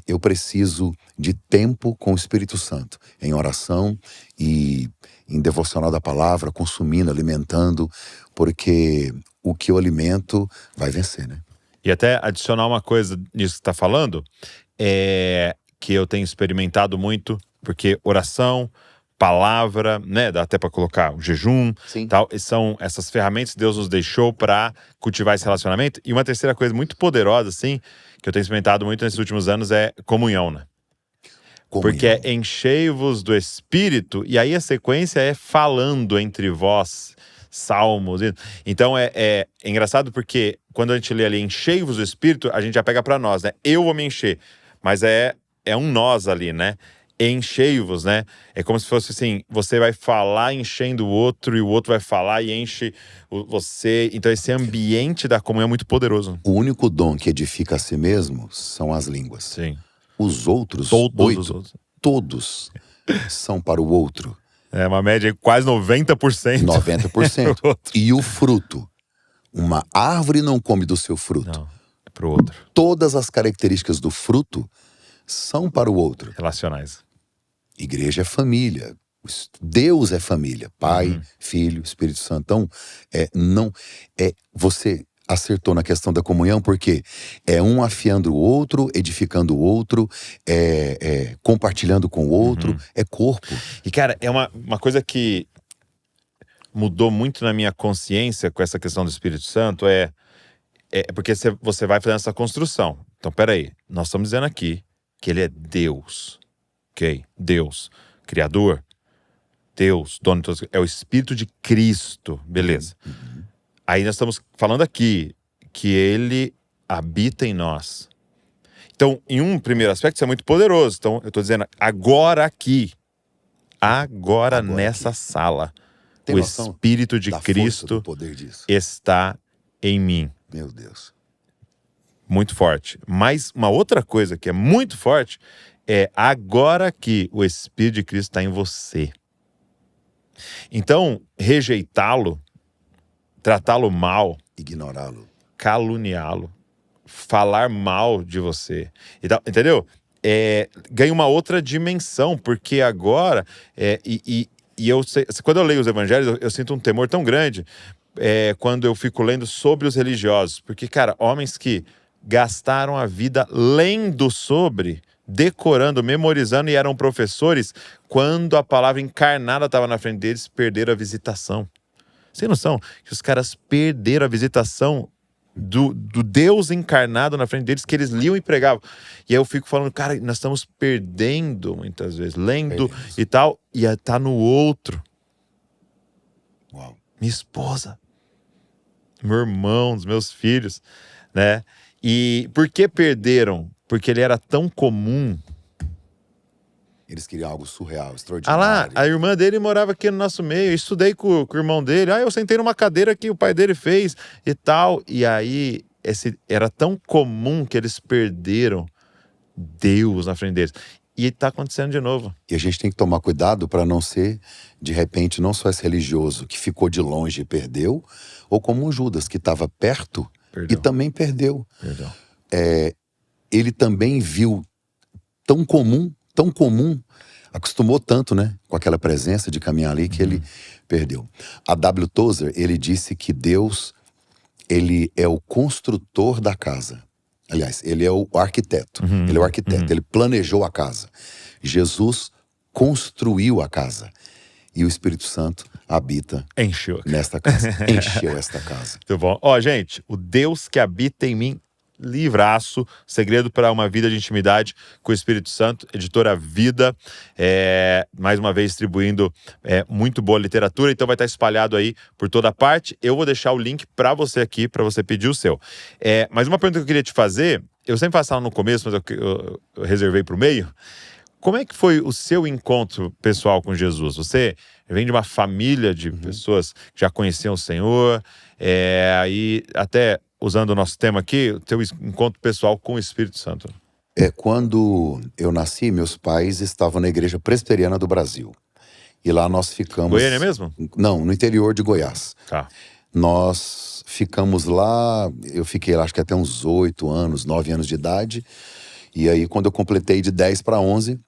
Eu preciso de tempo com o Espírito Santo, em oração e em devocional da palavra, consumindo, alimentando, porque o que eu alimento vai vencer, né? E até adicionar uma coisa nisso que você está falando, que eu tenho experimentado muito, porque oração, palavra, né, dá até para colocar o jejum, Sim. tal, e são essas ferramentas que Deus nos deixou para cultivar esse relacionamento. E uma terceira coisa muito poderosa, assim, que eu tenho experimentado muito nesses últimos anos é comunhão, né? Comunhão. Porque é enchei-vos do Espírito, e aí a sequência é falando entre vós, salmos. Então é engraçado porque quando a gente lê ali enchei-vos do Espírito, a gente já pega para nós, né? Eu vou me encher. Mas é um nós ali, né? Enchei-vos, né? É como se fosse assim, você vai falar enchendo o outro e o outro vai falar e enche você. Então esse ambiente da comunhão é muito poderoso. O único dom que edifica a si mesmo são as línguas. Sim. Os outros, Todos os outros. todos são para o outro. É uma média de quase 90%. 90%. E o fruto. Uma árvore não come do seu fruto. Não, é pro outro. Todas as características do fruto são para o outro. Relacionais. Igreja é família. Deus é família. Pai, Filho, Espírito Santo. Então, você acertou na questão da comunhão, porque é um afiando o outro, edificando o outro, compartilhando com o outro, é corpo. E, cara, é uma coisa que mudou muito na minha consciência com essa questão do Espírito Santo, porque você vai fazendo essa construção. Então, peraí, nós estamos dizendo aqui que ele é Deus, ok? Deus, Criador, Deus, dono de todas as coisas, é o Espírito de Cristo, beleza. Aí nós estamos falando aqui que ele habita em nós. Então, em um primeiro aspecto, isso é muito poderoso. Então, eu estou dizendo, agora aqui, agora nessa aqui. sala, Tem o noção Espírito de da força Cristo do poder disso? está em mim. Meu Deus. Muito forte. Mas uma outra coisa que é muito forte é agora que o Espírito de Cristo está em você. Então, rejeitá-lo, tratá-lo mal, Ignorá-lo. caluniá-lo, falar mal de você, e tal, entendeu? Ganha uma outra dimensão, porque agora, eu sei, quando eu leio os evangelhos, eu sinto um temor tão grande quando eu fico lendo sobre os religiosos, porque, cara, homens que gastaram a vida lendo sobre, decorando, memorizando e eram professores, quando a palavra encarnada estava na frente deles, perderam a visitação. Você tem noção que os caras perderam a visitação do Deus encarnado na frente deles, que eles liam e pregavam. E aí eu fico falando, cara, nós estamos perdendo muitas vezes, lendo e tal, e tá no outro. Uau. Minha esposa, meu irmão, os meus filhos, né? E por que perderam? Porque ele era tão comum. Eles queriam algo surreal, Ah extraordinário. lá, a irmã dele morava aqui no nosso meio, eu estudei com o irmão dele, eu sentei numa cadeira que o pai dele fez e tal. E aí, era tão comum que eles perderam Deus na frente deles. E tá acontecendo de novo. E a gente tem que tomar cuidado para não ser, de repente, não só esse religioso que ficou de longe e perdeu, ou como um Judas que estava perto e também perdeu. Perdão. Ele também viu tão comum, acostumou tanto, né, com aquela presença de caminhar ali, que ele perdeu. A W. Tozer, ele disse que Deus, ele é o construtor da casa. Aliás, ele é o arquiteto. Ele é o arquiteto, ele planejou a casa. Jesus construiu a casa. E o Espírito Santo habita Encheu. nesta casa. Encheu esta casa. Muito bom. Ó, gente, o Deus que habita em mim, livraço, segredo para uma vida de intimidade com o Espírito Santo, editora Vida, mais uma vez distribuindo muito boa literatura, então vai estar espalhado aí por toda parte. Eu vou deixar o link para você aqui, para você pedir o seu. Mas uma pergunta que eu queria te fazer, eu sempre faço ela no começo, mas eu reservei para o meio. Como é que foi o seu encontro pessoal com Jesus? Você vem de uma família de pessoas que já conheciam o Senhor, aí até usando o nosso tema aqui, o teu encontro pessoal com o Espírito Santo. Quando eu nasci, meus pais estavam na Igreja Presbiteriana do Brasil. E lá nós ficamos... Goiânia mesmo? Não, no interior de Goiás. Tá. Nós ficamos lá, eu fiquei lá acho que até uns 8 anos, 9 anos de idade. E aí quando eu completei de 10 para 11,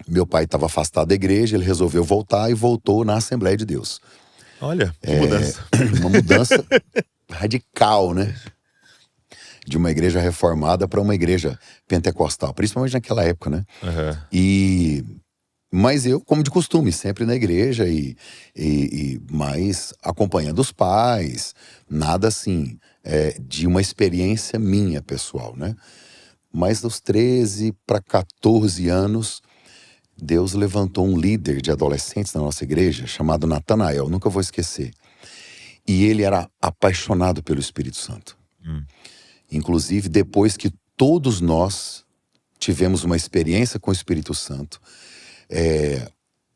meu pai estava afastado da igreja, ele resolveu voltar e voltou na Assembleia de Deus. Olha, que mudança. Uma mudança radical, né? De uma igreja reformada para uma igreja pentecostal, principalmente naquela época, né? Mas eu, como de costume, sempre na igreja mas acompanhando os pais, nada assim, de uma experiência minha pessoal, né? Mas dos 13 para 14 anos, Deus levantou um líder de adolescentes na nossa igreja, chamado Natanael, nunca vou esquecer. E ele era apaixonado pelo Espírito Santo. Inclusive, depois que todos nós tivemos uma experiência com o Espírito Santo,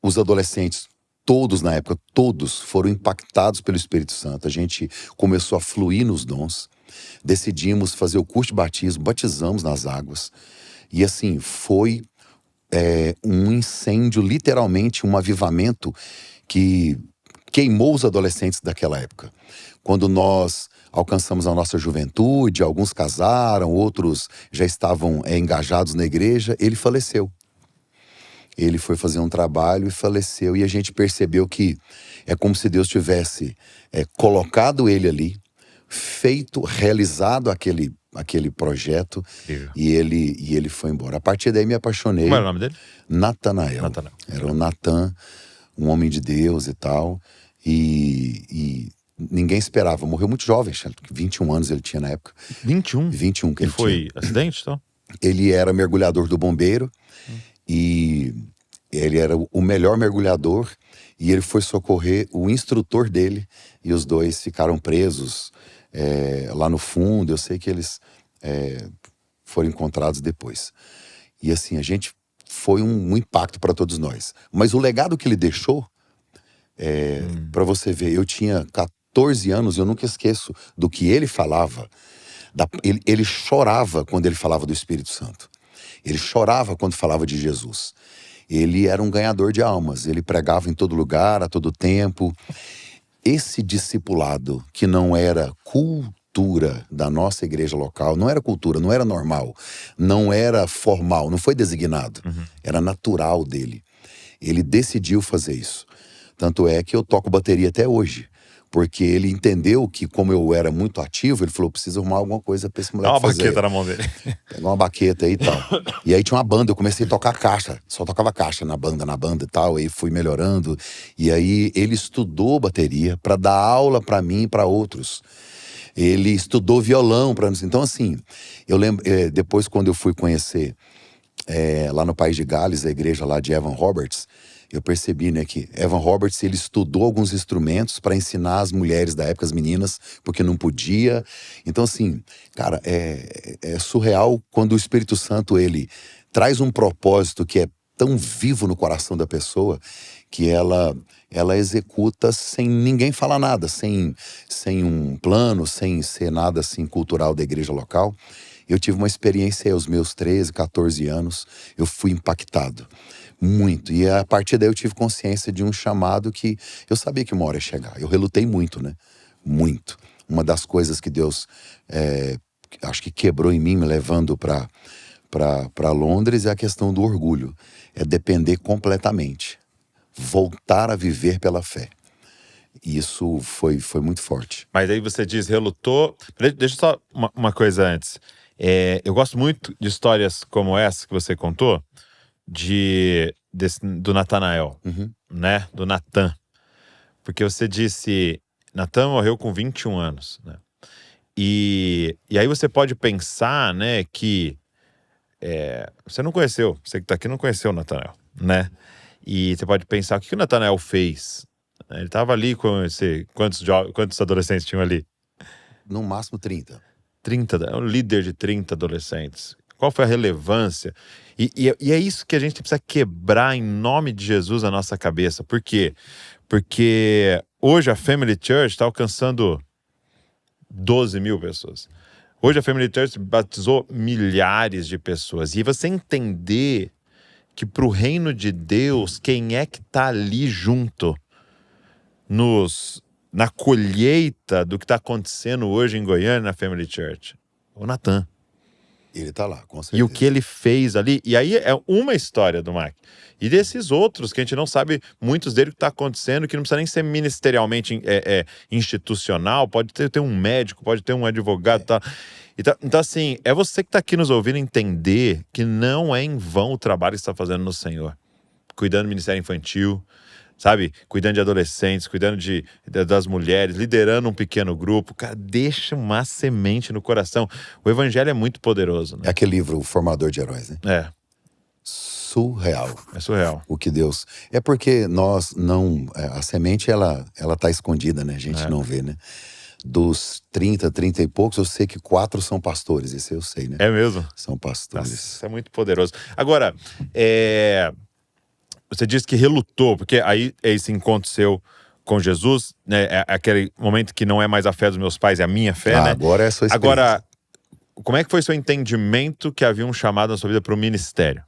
os adolescentes, todos na época, todos foram impactados pelo Espírito Santo. A gente começou a fluir nos dons, decidimos fazer o curso de batismo, batizamos nas águas. E assim, foi um incêndio, literalmente um avivamento que queimou os adolescentes daquela época. Quando nós alcançamos a nossa juventude, alguns casaram, outros já estavam engajados na igreja, ele faleceu. Ele foi fazer um trabalho e faleceu. E a gente percebeu que é como se Deus tivesse colocado ele ali, realizado aquele projeto, e ele foi embora. A partir daí me apaixonei. Como era o nome dele? Natanael. Era o Natan, um homem de Deus e tal. E ninguém esperava. Morreu muito jovem, 21 anos ele tinha na época. 21? 21 que ele tinha. Foi acidente, então? Ele era mergulhador do bombeiro. E ele era o melhor mergulhador. E ele foi socorrer o instrutor dele. E os dois ficaram presos lá no fundo. Eu sei que eles foram encontrados depois. E assim, a gente foi um impacto para todos nós. Mas o legado que ele deixou, para você ver, eu tinha 14 anos, eu nunca esqueço do que ele falava. Ele chorava quando ele falava do Espírito Santo. Ele chorava quando falava de Jesus. Ele era um ganhador de almas. Ele pregava em todo lugar, a todo tempo. Esse discipulado, que não era cultura da nossa igreja local, não era cultura, não era normal, não era formal, não foi designado. Era natural dele. Ele decidiu fazer isso. Tanto é que eu toco bateria até hoje. Porque ele entendeu que, como eu era muito ativo, ele falou, preciso arrumar alguma coisa pra esse moleque fazer. Dá uma baqueta na mão dele. Pegou uma baqueta aí e tal. E aí tinha uma banda, eu comecei a tocar caixa. Só tocava caixa na banda e tal. Aí fui melhorando. E aí ele estudou bateria pra dar aula pra mim e pra outros. Ele estudou violão pra nós. Então assim, eu lembro, depois quando eu fui conhecer lá no País de Gales, a igreja lá de Evan Roberts, eu percebi, né, que Evan Roberts, ele estudou alguns instrumentos para ensinar as mulheres da época, as meninas, porque não podia. Então, assim, cara, é surreal quando o Espírito Santo, ele traz um propósito que é tão vivo no coração da pessoa, que ela executa sem ninguém falar nada, sem um plano, sem ser nada, assim, cultural da igreja local. Eu tive uma experiência aos meus 13, 14 anos, eu fui impactado. Muito. E a partir daí eu tive consciência de um chamado que eu sabia que uma hora ia chegar. Eu relutei muito, né? Muito. Uma das coisas que Deus, acho que quebrou em mim, me levando para Londres, é a questão do orgulho. É depender completamente. Voltar a viver pela fé. E isso foi muito forte. Mas aí você diz, relutou. Deixa só uma coisa antes. Eu gosto muito de histórias como essa que você contou, do Natanael, né? Do Natan. Porque você disse, Natan morreu com 21 anos, né? E aí você pode pensar, né, que você não conheceu, você que tá aqui não conheceu o Natanael, né? E você pode pensar, o que o Natanael fez? Ele tava ali com quantos adolescentes tinham ali? No máximo 30. 30, é um líder de 30 adolescentes. Qual foi a relevância? E é isso que a gente precisa quebrar em nome de Jesus na nossa cabeça. Por quê? Porque hoje a Family Church está alcançando 12 mil pessoas. Hoje a Family Church batizou milhares de pessoas. E você entender que pro reino de Deus, quem é que tá ali junto na colheita do que tá acontecendo hoje em Goiânia na Family Church? O Natan. Ele tá lá, com certeza. E o que ele fez ali. E aí é uma história do Mac. E desses outros, que a gente não sabe muitos dele que tá acontecendo, que não precisa nem ser ministerialmente institucional, pode ter um médico, pode ter um advogado, tá? Então, assim, é você que tá aqui nos ouvindo entender que não é em vão o trabalho que você está fazendo no Senhor. Cuidando do ministério infantil, sabe? Cuidando de adolescentes, cuidando das mulheres, liderando um pequeno grupo. Cara, deixa uma semente no coração. O evangelho é muito poderoso, né? É aquele livro, O Formador de Heróis, né? É. Surreal. É surreal. O que Deus... É porque nós não... A semente, ela tá escondida, né? A gente não vê, né? Dos 30 e poucos, eu sei que 4 são pastores. Isso eu sei, né? É mesmo? São pastores. Nossa, isso é muito poderoso. Agora, você disse que relutou, porque aí esse encontro seu com Jesus, né? É aquele momento que não é mais a fé dos meus pais, é a minha fé, né? Agora é a sua experiência. Agora, como é que foi seu entendimento que havia um chamado na sua vida para o ministério?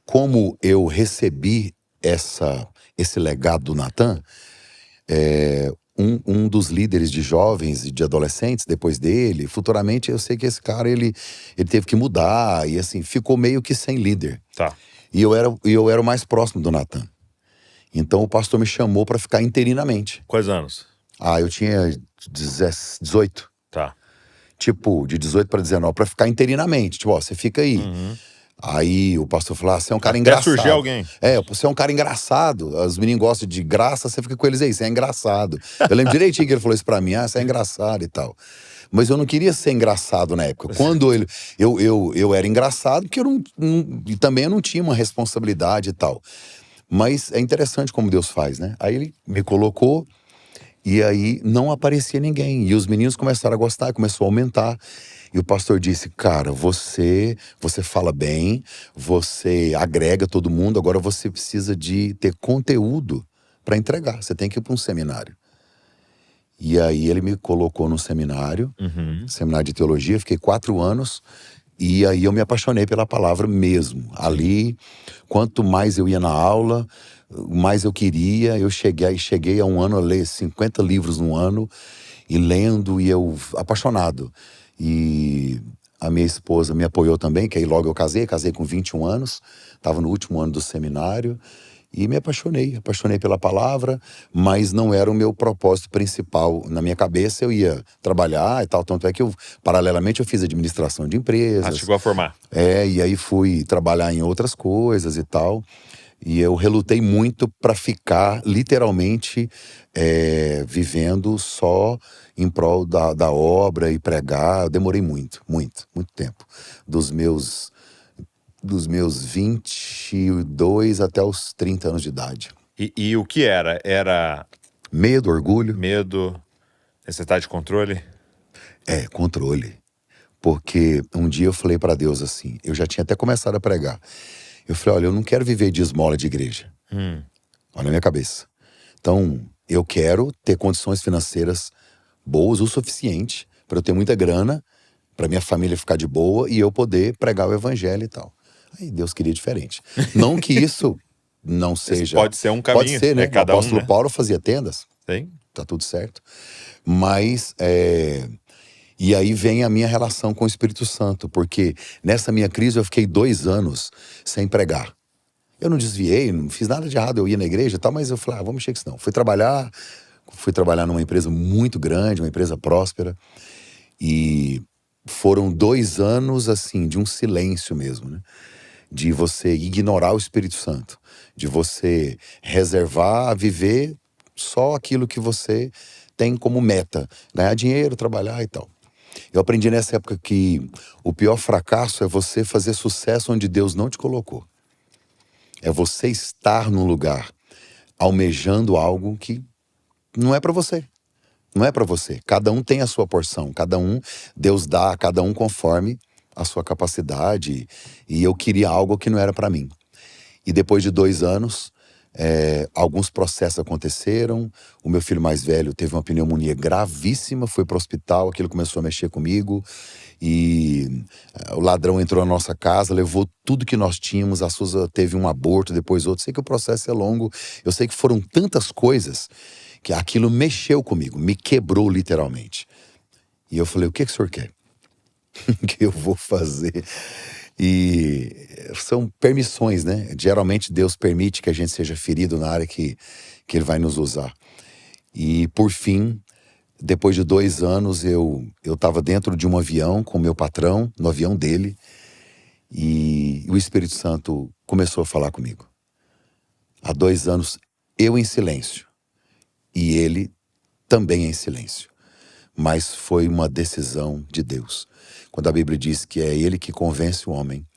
Como eu recebi esse legado do Natan, um dos líderes de jovens e de adolescentes depois dele, futuramente eu sei que esse cara, ele teve que mudar e assim, ficou meio que sem líder. Tá. E eu era o mais próximo do Natan. Então o pastor me chamou para ficar interinamente. Quais anos? Eu tinha 18. Tá. Tipo, de 18 para 19, para ficar interinamente. Tipo, você fica aí. Aí o pastor falou, você é um cara engraçado. surgir alguém. Você é um cara engraçado. Os meninos gostam de graça, você fica com eles aí, você é engraçado. Eu lembro direitinho que ele falou isso pra mim, você é engraçado e tal. Mas eu não queria ser engraçado na época. Quando eu era engraçado, porque e também eu não tinha uma responsabilidade e tal. Mas é interessante como Deus faz, né? Aí ele me colocou e aí não aparecia ninguém. E os meninos começaram a gostar, começou a aumentar. E o pastor disse, cara, você fala bem, você agrega todo mundo, agora você precisa de ter conteúdo para entregar. Você tem que ir para um seminário. E aí ele me colocou no seminário, seminário de teologia, fiquei 4 anos. E aí eu me apaixonei pela palavra mesmo. Ali, quanto mais eu ia na aula, mais eu queria. Eu cheguei a um ano a ler 50 livros no ano, e lendo, e eu apaixonado. E a minha esposa me apoiou também, que aí logo eu casei com 21 anos, estava no último ano do seminário, e me apaixonei pela palavra, mas não era o meu propósito principal. Na minha cabeça eu ia trabalhar e tal, tanto é que paralelamente eu fiz administração de empresas. Chegou a formar. E aí fui trabalhar em outras coisas e tal. E eu relutei muito para ficar, literalmente, vivendo só em prol da obra e pregar. Eu demorei muito tempo. Dos meus 22 até os 30 anos de idade. E o que era? Era... Medo, orgulho. Medo, necessidade de controle? Controle. Porque um dia eu falei para Deus assim, eu já tinha até começado a pregar. Eu falei, olha, eu não quero viver de esmola de igreja. Olha a minha cabeça. Então, eu quero ter condições financeiras boas o suficiente para eu ter muita grana, para minha família ficar de boa e eu poder pregar o evangelho e tal. Aí Deus queria diferente. Não que isso não seja... Pode ser um caminho. Pode ser, né? Cada o apóstolo né? Paulo fazia tendas. Sim. Tá tudo certo. Mas... E aí vem a minha relação com o Espírito Santo, porque nessa minha crise eu fiquei 2 anos sem pregar. Eu não desviei, não fiz nada de errado, eu ia na igreja e tal, mas eu falei, vamos mexer com isso não. Fui trabalhar numa empresa muito grande, uma empresa próspera, e foram 2 anos, assim, de um silêncio mesmo, né? De você ignorar o Espírito Santo, de você reservar, viver só aquilo que você tem como meta, ganhar dinheiro, trabalhar e tal. Eu aprendi nessa época que o pior fracasso é você fazer sucesso onde Deus não te colocou. É você estar num lugar almejando algo que não é para você. Não é para você. Cada um tem a sua porção. Deus dá a cada um conforme a sua capacidade. E eu queria algo que não era para mim. E depois de 2 anos, Alguns processos aconteceram. O meu filho mais velho teve uma pneumonia gravíssima, foi para o hospital, aquilo começou a mexer comigo. E o ladrão entrou na nossa casa, levou tudo que nós tínhamos. A Suza teve um aborto, depois outro. Sei que o processo é longo. Eu sei que foram tantas coisas que aquilo mexeu comigo, me quebrou literalmente. E eu falei, o que o senhor quer? O que eu vou fazer? E são permissões, né? Geralmente Deus permite que a gente seja ferido na área que Ele vai nos usar. E por fim, depois de 2 anos, eu estava dentro de um avião com meu patrão, no avião dele, e o Espírito Santo começou a falar comigo. Há 2 anos, eu em silêncio, e ele também em silêncio. Mas foi uma decisão de Deus. Quando a Bíblia diz que é Ele que convence o homem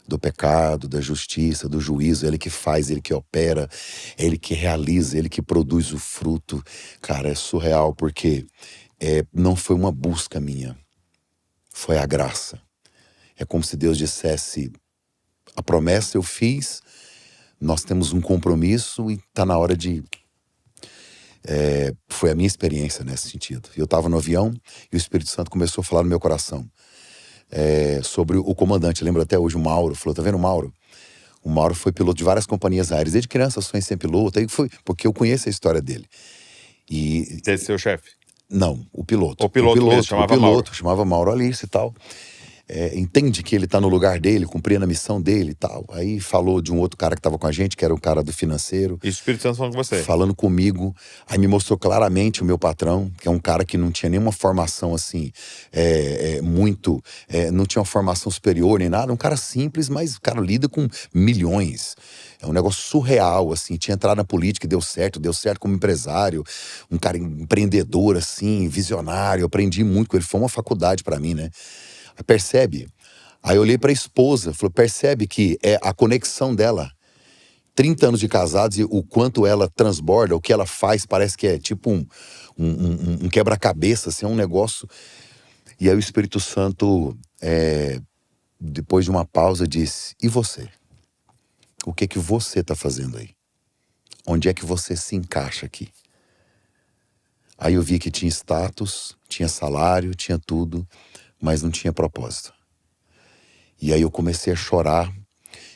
do pecado, da justiça, do juízo, é Ele que faz, Ele que opera, é Ele que realiza, é Ele que produz o fruto. Cara, é surreal, porque não foi uma busca minha, foi a graça. É como se Deus dissesse, a promessa eu fiz, nós temos um compromisso e está na hora de... Foi a minha experiência nesse sentido. Eu estava no avião e o Espírito Santo começou a falar no meu coração sobre o comandante. Eu lembro até hoje, o Mauro falou, tá vendo o Mauro? O Mauro foi piloto de várias companhias aéreas. Desde criança eu sonhei em ser piloto, aí foi porque eu conheço a história dele. E Esse é seu chefe? não, o piloto. O piloto mesmo, chamava Mauro. Chamava Mauro Alice e tal. Entende que ele tá no lugar dele, cumprindo a missão dele e tal. Aí falou de um outro cara que tava com a gente, que era o cara do financeiro. E o Espírito Santo falando com você? Falando comigo. Aí me mostrou claramente o meu patrão, que é um cara que não tinha nenhuma formação assim, não tinha uma formação superior nem nada. Um cara simples, mas o cara lida com milhões. É um negócio surreal, assim. Tinha entrado na política e deu certo como empresário. Um cara empreendedor, assim, visionário. Eu aprendi muito com ele. Foi uma faculdade pra mim, né? Percebe? Aí eu olhei pra esposa, falou, percebe que é a conexão dela. 30 anos de casados e o quanto ela transborda, o que ela faz, parece que é tipo um quebra-cabeça, assim, é um negócio. E aí o Espírito Santo, depois de uma pausa, disse, e você? O que você tá fazendo aí? Onde é que você se encaixa aqui? Aí eu vi que tinha status, tinha salário, tinha tudo, mas não tinha propósito. E aí eu comecei a chorar,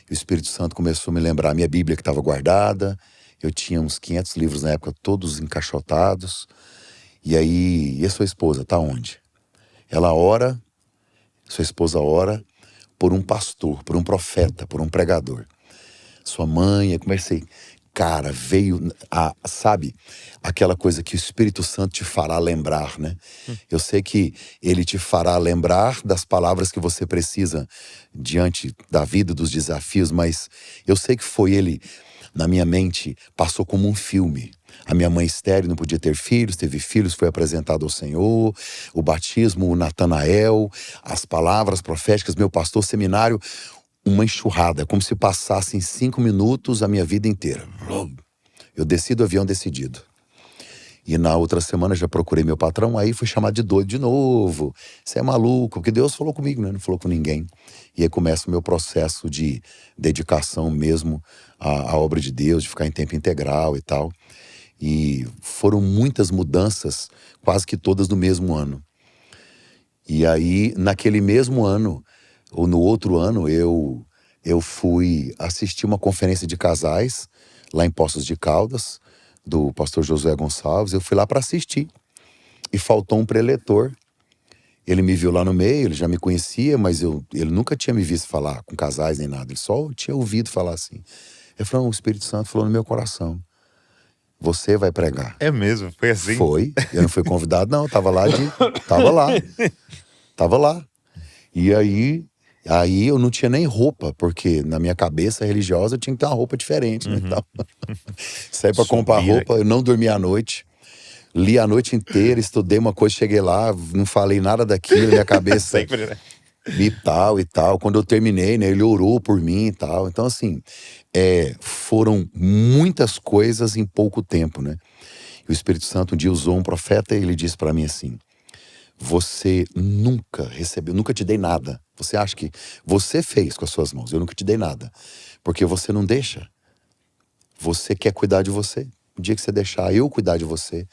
e o Espírito Santo começou a me lembrar a minha Bíblia que estava guardada, eu tinha uns 500 livros na época, todos encaixotados, e aí, e a sua esposa, tá onde? Ela ora, sua esposa ora por um pastor, por um profeta, por um pregador. Sua mãe, eu comecei... Cara, veio, sabe, aquela coisa que o Espírito Santo te fará lembrar, né? Eu sei que ele te fará lembrar das palavras que você precisa diante da vida, dos desafios, mas eu sei que foi ele, na minha mente, passou como um filme. A minha mãe estéril não podia ter filhos, teve filhos, foi apresentado ao Senhor, o batismo, o Natanael, as palavras proféticas, meu pastor, seminário... Uma enxurrada, como se passasse em 5 minutos a minha vida inteira. Eu desci do avião decidido. E na outra semana já procurei meu patrão, aí fui chamado de doido de novo. Você é maluco, porque Deus falou comigo, né? Não falou com ninguém. E aí começa o meu processo de dedicação mesmo à obra de Deus, de ficar em tempo integral e tal. E foram muitas mudanças, quase que todas no mesmo ano. E aí, naquele mesmo ano, ou no outro ano, eu fui assistir uma conferência de casais, lá em Poços de Caldas, do pastor Josué Gonçalves. Eu fui lá para assistir. E faltou um preletor. Ele me viu lá no meio, ele já me conhecia, mas ele nunca tinha me visto falar com casais nem nada. Ele só tinha ouvido falar assim. Ele falou, o Espírito Santo falou no meu coração. Você vai pregar. É mesmo? Foi assim? Foi. Eu não fui convidado, não. Tava lá. E aí eu não tinha nem roupa, porque na minha cabeça religiosa eu tinha que ter uma roupa diferente, né? Então, saí pra comprar roupa, eu não dormi à noite. Li a noite inteira, estudei uma coisa, cheguei lá, não falei nada daquilo, minha cabeça... Sempre, né? E tal. Quando eu terminei, né, ele orou por mim e tal. Então, assim, foram muitas coisas em pouco tempo, né? E o Espírito Santo um dia usou um profeta e ele disse pra mim assim, você nunca recebeu, nunca te dei nada. Você acha que você fez com as suas mãos, eu nunca te dei nada. Porque você não deixa você quer cuidar de você. O dia que você deixar eu cuidar de você,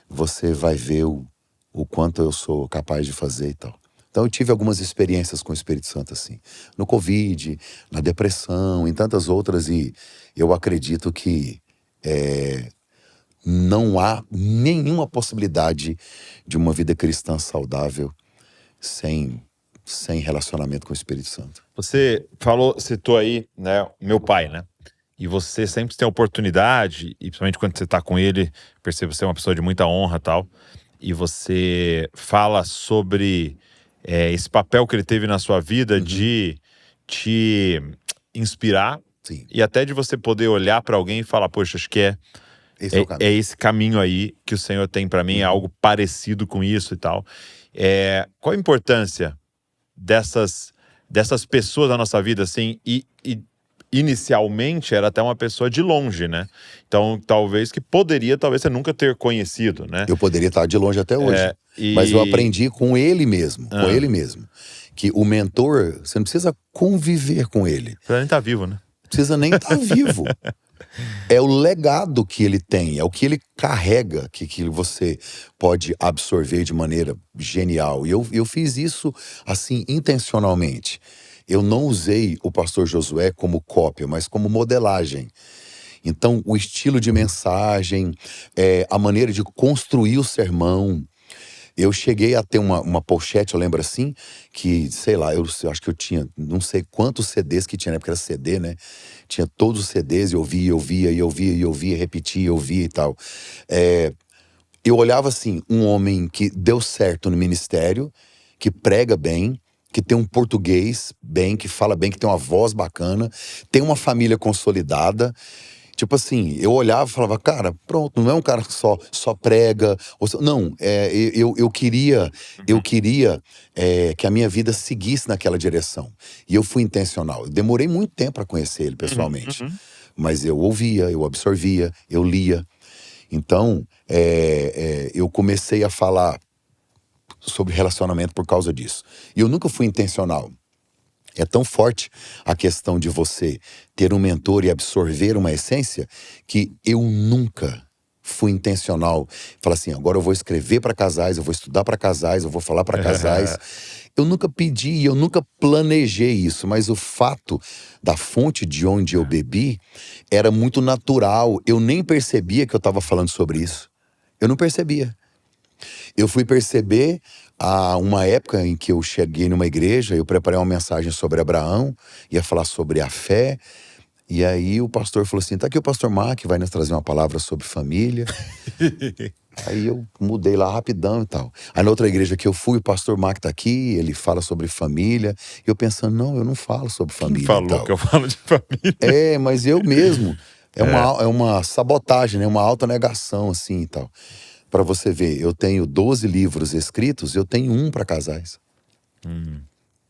você vai ver o quanto eu sou capaz de fazer e tal. Então eu tive algumas experiências com o Espírito Santo assim. No Covid, na depressão, em tantas outras. E eu acredito que não há nenhuma possibilidade de uma vida cristã saudável sem relacionamento com o Espírito Santo. Você citou aí, né, meu pai, né? E você sempre tem a oportunidade, e principalmente quando você tá com ele, percebo que você é uma pessoa de muita honra e tal, e você fala sobre esse papel que ele teve na sua vida de te inspirar. Sim. E até de você poder olhar para alguém e falar, poxa, acho que Esse é o caminho. é esse caminho aí que o Senhor tem para mim, é algo parecido com isso e tal. Qual a importância dessas pessoas na nossa vida, assim, e inicialmente era até uma pessoa de longe, né? Então, talvez você nunca ter conhecido, né? Eu poderia estar de longe até hoje. Mas eu aprendi com ele mesmo, que o mentor, você não precisa conviver com ele. Pra nem estar vivo, né? Precisa nem estar vivo. É o legado que ele tem, é o que ele carrega, que você pode absorver de maneira genial. E eu fiz isso, assim, intencionalmente. Eu não usei o pastor Josué como cópia, mas como modelagem. Então, o estilo de mensagem, a maneira de construir o sermão. Eu cheguei a ter uma pochete, eu lembro assim, que, sei lá, eu acho que eu tinha não sei quantos CDs que tinha, na época era CD, né? Tinha todos os CDs, eu ouvia, repetia, ouvia e tal. Eu olhava assim, um homem que deu certo no ministério, que prega bem, que tem um português bem, que fala bem, que tem uma voz bacana, tem uma família consolidada. Tipo assim, eu olhava e falava, cara, pronto, não é um cara que só prega. Não, eu queria que a minha vida seguisse naquela direção. E eu fui intencional. Eu demorei muito tempo para conhecer ele pessoalmente. Mas eu ouvia, eu absorvia, eu lia. Então, eu comecei a falar sobre relacionamento por causa disso. E eu nunca fui intencional. É tão forte a questão de você ter um mentor e absorver uma essência que eu nunca fui intencional. Falar assim, agora eu vou escrever para casais, eu vou estudar para casais, eu vou falar para casais. Eu nunca pedi, eu nunca planejei isso, mas o fato da fonte de onde eu bebi era muito natural. Eu nem percebia que eu estava falando sobre isso. Eu não percebia. Eu fui perceber uma época em que eu cheguei numa igreja, eu preparei uma mensagem sobre Abraão, ia falar sobre a fé, e aí o pastor falou assim, tá aqui o pastor Mark, vai nos trazer uma palavra sobre família. Aí eu mudei lá rapidão e tal. Aí na outra igreja que eu fui, o pastor Mark tá aqui, ele fala sobre família, e eu pensando, não, eu não falo sobre família. Quem falou que eu falo de família? Mas eu mesmo. É uma sabotagem, né? Uma autonegação, assim e tal. Para você ver, eu tenho 12 livros escritos, eu tenho um para casais.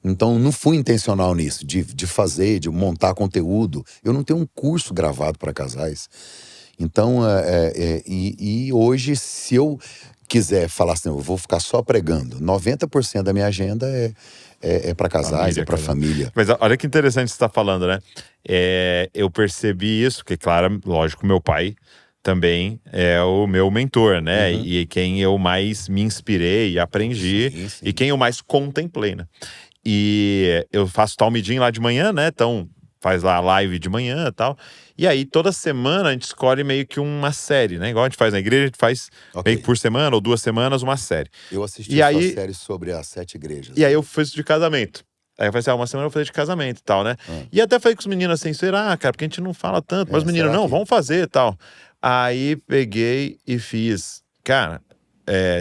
Então, não fui intencional nisso, de fazer, de montar conteúdo. Eu não tenho um curso gravado para casais. Então, e hoje, se eu quiser falar assim, eu vou ficar só pregando, 90% da minha agenda é para casais, é para família. Mas olha que interessante você está falando, né? Eu percebi isso, porque, claro, lógico, meu pai também é o meu mentor, né? E quem eu mais me inspirei e aprendi, Sim. e quem eu mais contemplei, né? E eu faço Talmidim lá de manhã, né? Então, faz lá a live de manhã e tal. E aí, toda semana, a gente escolhe meio que uma série, né? Igual a gente faz na igreja, a gente faz meio que por semana ou 2 semanas uma série. Eu assisti a sua série sobre as 7 igrejas. E aí, eu fiz de casamento. Aí eu falei assim, uma semana eu vou fazer de casamento e tal, né? E até falei com os meninos assim, será, cara? Porque a gente não fala tanto. Mas os meninos, não, vamos fazer e tal. Aí peguei e fiz. Cara,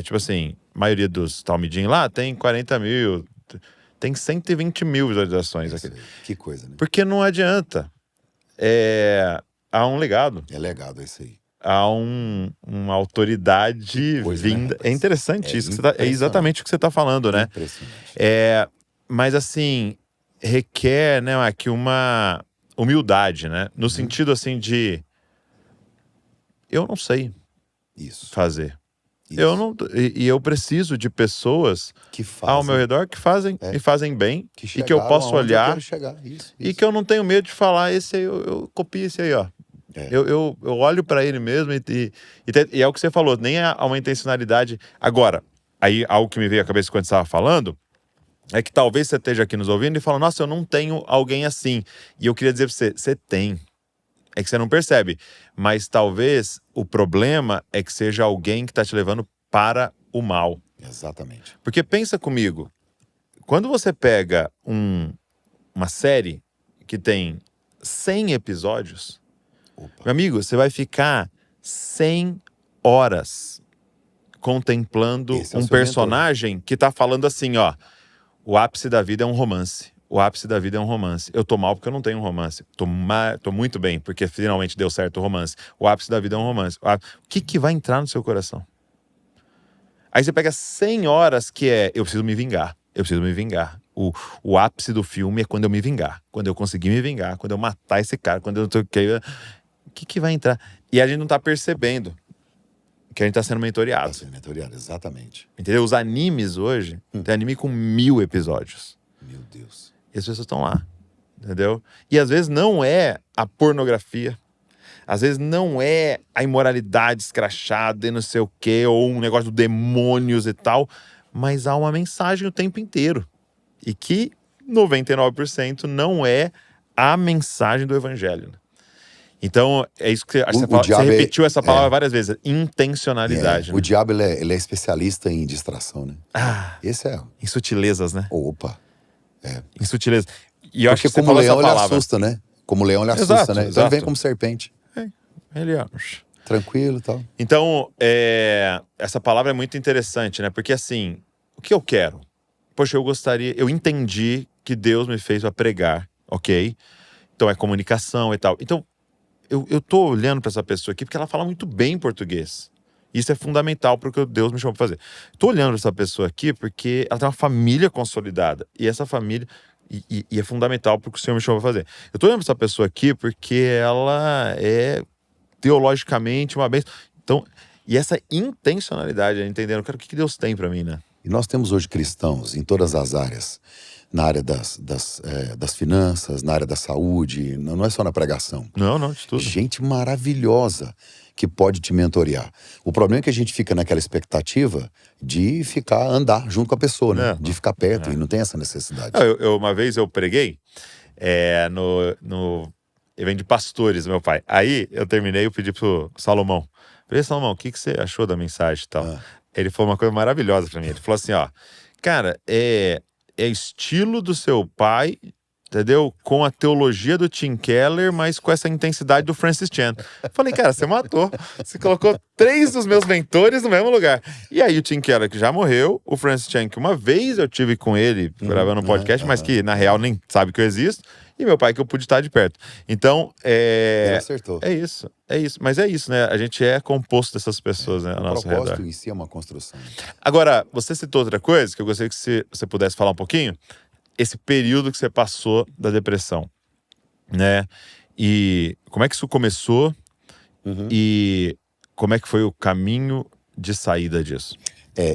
tipo assim, a maioria dos Talmidim lá tem 40 mil, tem 120 mil visualizações aqui. Que coisa, né? Porque não adianta. Há um legado. É legado esse aí. Há uma autoridade vinda. Né? É interessante isso. É exatamente o que você está falando, né? Impressionante. Mas assim, requer, né, aqui uma humildade, né? No sentido assim de eu não sei fazer. Isso. Eu preciso de pessoas que fazem, ao meu redor que fazem e fazem bem, que e que eu posso olhar isso. e que eu não tenho medo de falar, esse aí, eu copio esse aí, ó. Eu olho pra ele mesmo e é o que você falou, nem há uma intencionalidade. Agora, aí algo que me veio à cabeça quando você estava falando é que talvez você esteja aqui nos ouvindo e fala, nossa, eu não tenho alguém assim. E eu queria dizer pra você, você tem. É que você não percebe. Mas talvez o problema é que seja alguém que tá te levando para o mal. Exatamente. Porque pensa comigo, quando você pega uma série que tem 100 episódios, meu amigo, você vai ficar 100 horas contemplando Esse é o um seu personagem que tá falando assim, ó, o ápice da vida é um romance. O ápice da vida é um romance. Eu tô mal porque eu não tenho um romance. Tô muito bem, porque finalmente deu certo o romance. O ápice da vida é um romance. O que vai entrar no seu coração? Aí você pega 100 horas que é, eu preciso me vingar. Eu preciso me vingar. O ápice do filme é quando eu me vingar. Quando eu conseguir me vingar. Quando eu matar esse cara. Quando eu toquei... O que vai entrar? E a gente não tá percebendo que a gente tá sendo mentoreado. Tá sendo mentoreado, exatamente. Entendeu? Os animes hoje, tem anime com 1000 episódios. Meu Deus. E as pessoas estão lá. Entendeu? E às vezes não é a pornografia. Às vezes não é a imoralidade escrachada e não sei o quê, ou um negócio de demônios e tal, mas há uma mensagem o tempo inteiro. E que 99% não é a mensagem do evangelho. Então, é isso que você repetiu essa palavra várias vezes. Intencionalidade. O diabo, ele é especialista em distração, né? Esse é... Em sutilezas, né? Opa. Em sutilezas. E eu acho que como você falou leão, essa ele palavra. assusta, né? Como leão, ele assusta, né? Então ele vem como serpente. Ele é... Tranquilo e tal. Então, essa palavra é muito interessante, né? Porque assim, o que eu quero? Poxa, eu entendi que Deus me fez para pregar, ok? Então é comunicação e tal. Então, eu tô olhando para essa pessoa aqui porque ela fala muito bem português. Isso é fundamental para o que Deus me chamou para fazer. Tô olhando para essa pessoa aqui porque ela tem uma família consolidada. E essa família... E é fundamental para o que o Senhor me chamou para fazer. Eu tô olhando para essa pessoa aqui porque ela é teologicamente uma bênção. Então, e essa intencionalidade, entendendo, cara, o que Deus tem para mim, né? E nós temos hoje cristãos em todas as áreas. Na área das finanças, na área da saúde, não é só na pregação. Não, de tudo. Gente maravilhosa que pode te mentorear. O problema é que a gente fica naquela expectativa de andar junto com a pessoa, né? De ficar perto, e não tem essa necessidade. Uma vez eu preguei no evento de pastores do meu pai. Aí eu terminei e pedi pro Salomão. Falei, Salomão, o que você achou da mensagem e tal? Ele falou uma coisa maravilhosa pra mim. Ele falou assim, ó, cara, é estilo do seu pai, entendeu? Com a teologia do Tim Keller, mas com essa intensidade do Francis Chan. Falei, cara, você matou. Você colocou 3 dos meus mentores no mesmo lugar. E aí o Tim Keller, que já morreu, o Francis Chan, que uma vez eu tive com ele gravando um podcast, mas que na real nem sabe que eu existo, e meu pai que eu pude estar de perto. Então, Ele acertou. É isso. Mas é isso, né? A gente é composto dessas pessoas, né? Ao nosso redor. O propósito em si é uma construção. Agora, você citou outra coisa que eu gostaria que você pudesse falar um pouquinho. Esse período que você passou da depressão, né? E como é que isso começou? E como é que foi o caminho de saída disso?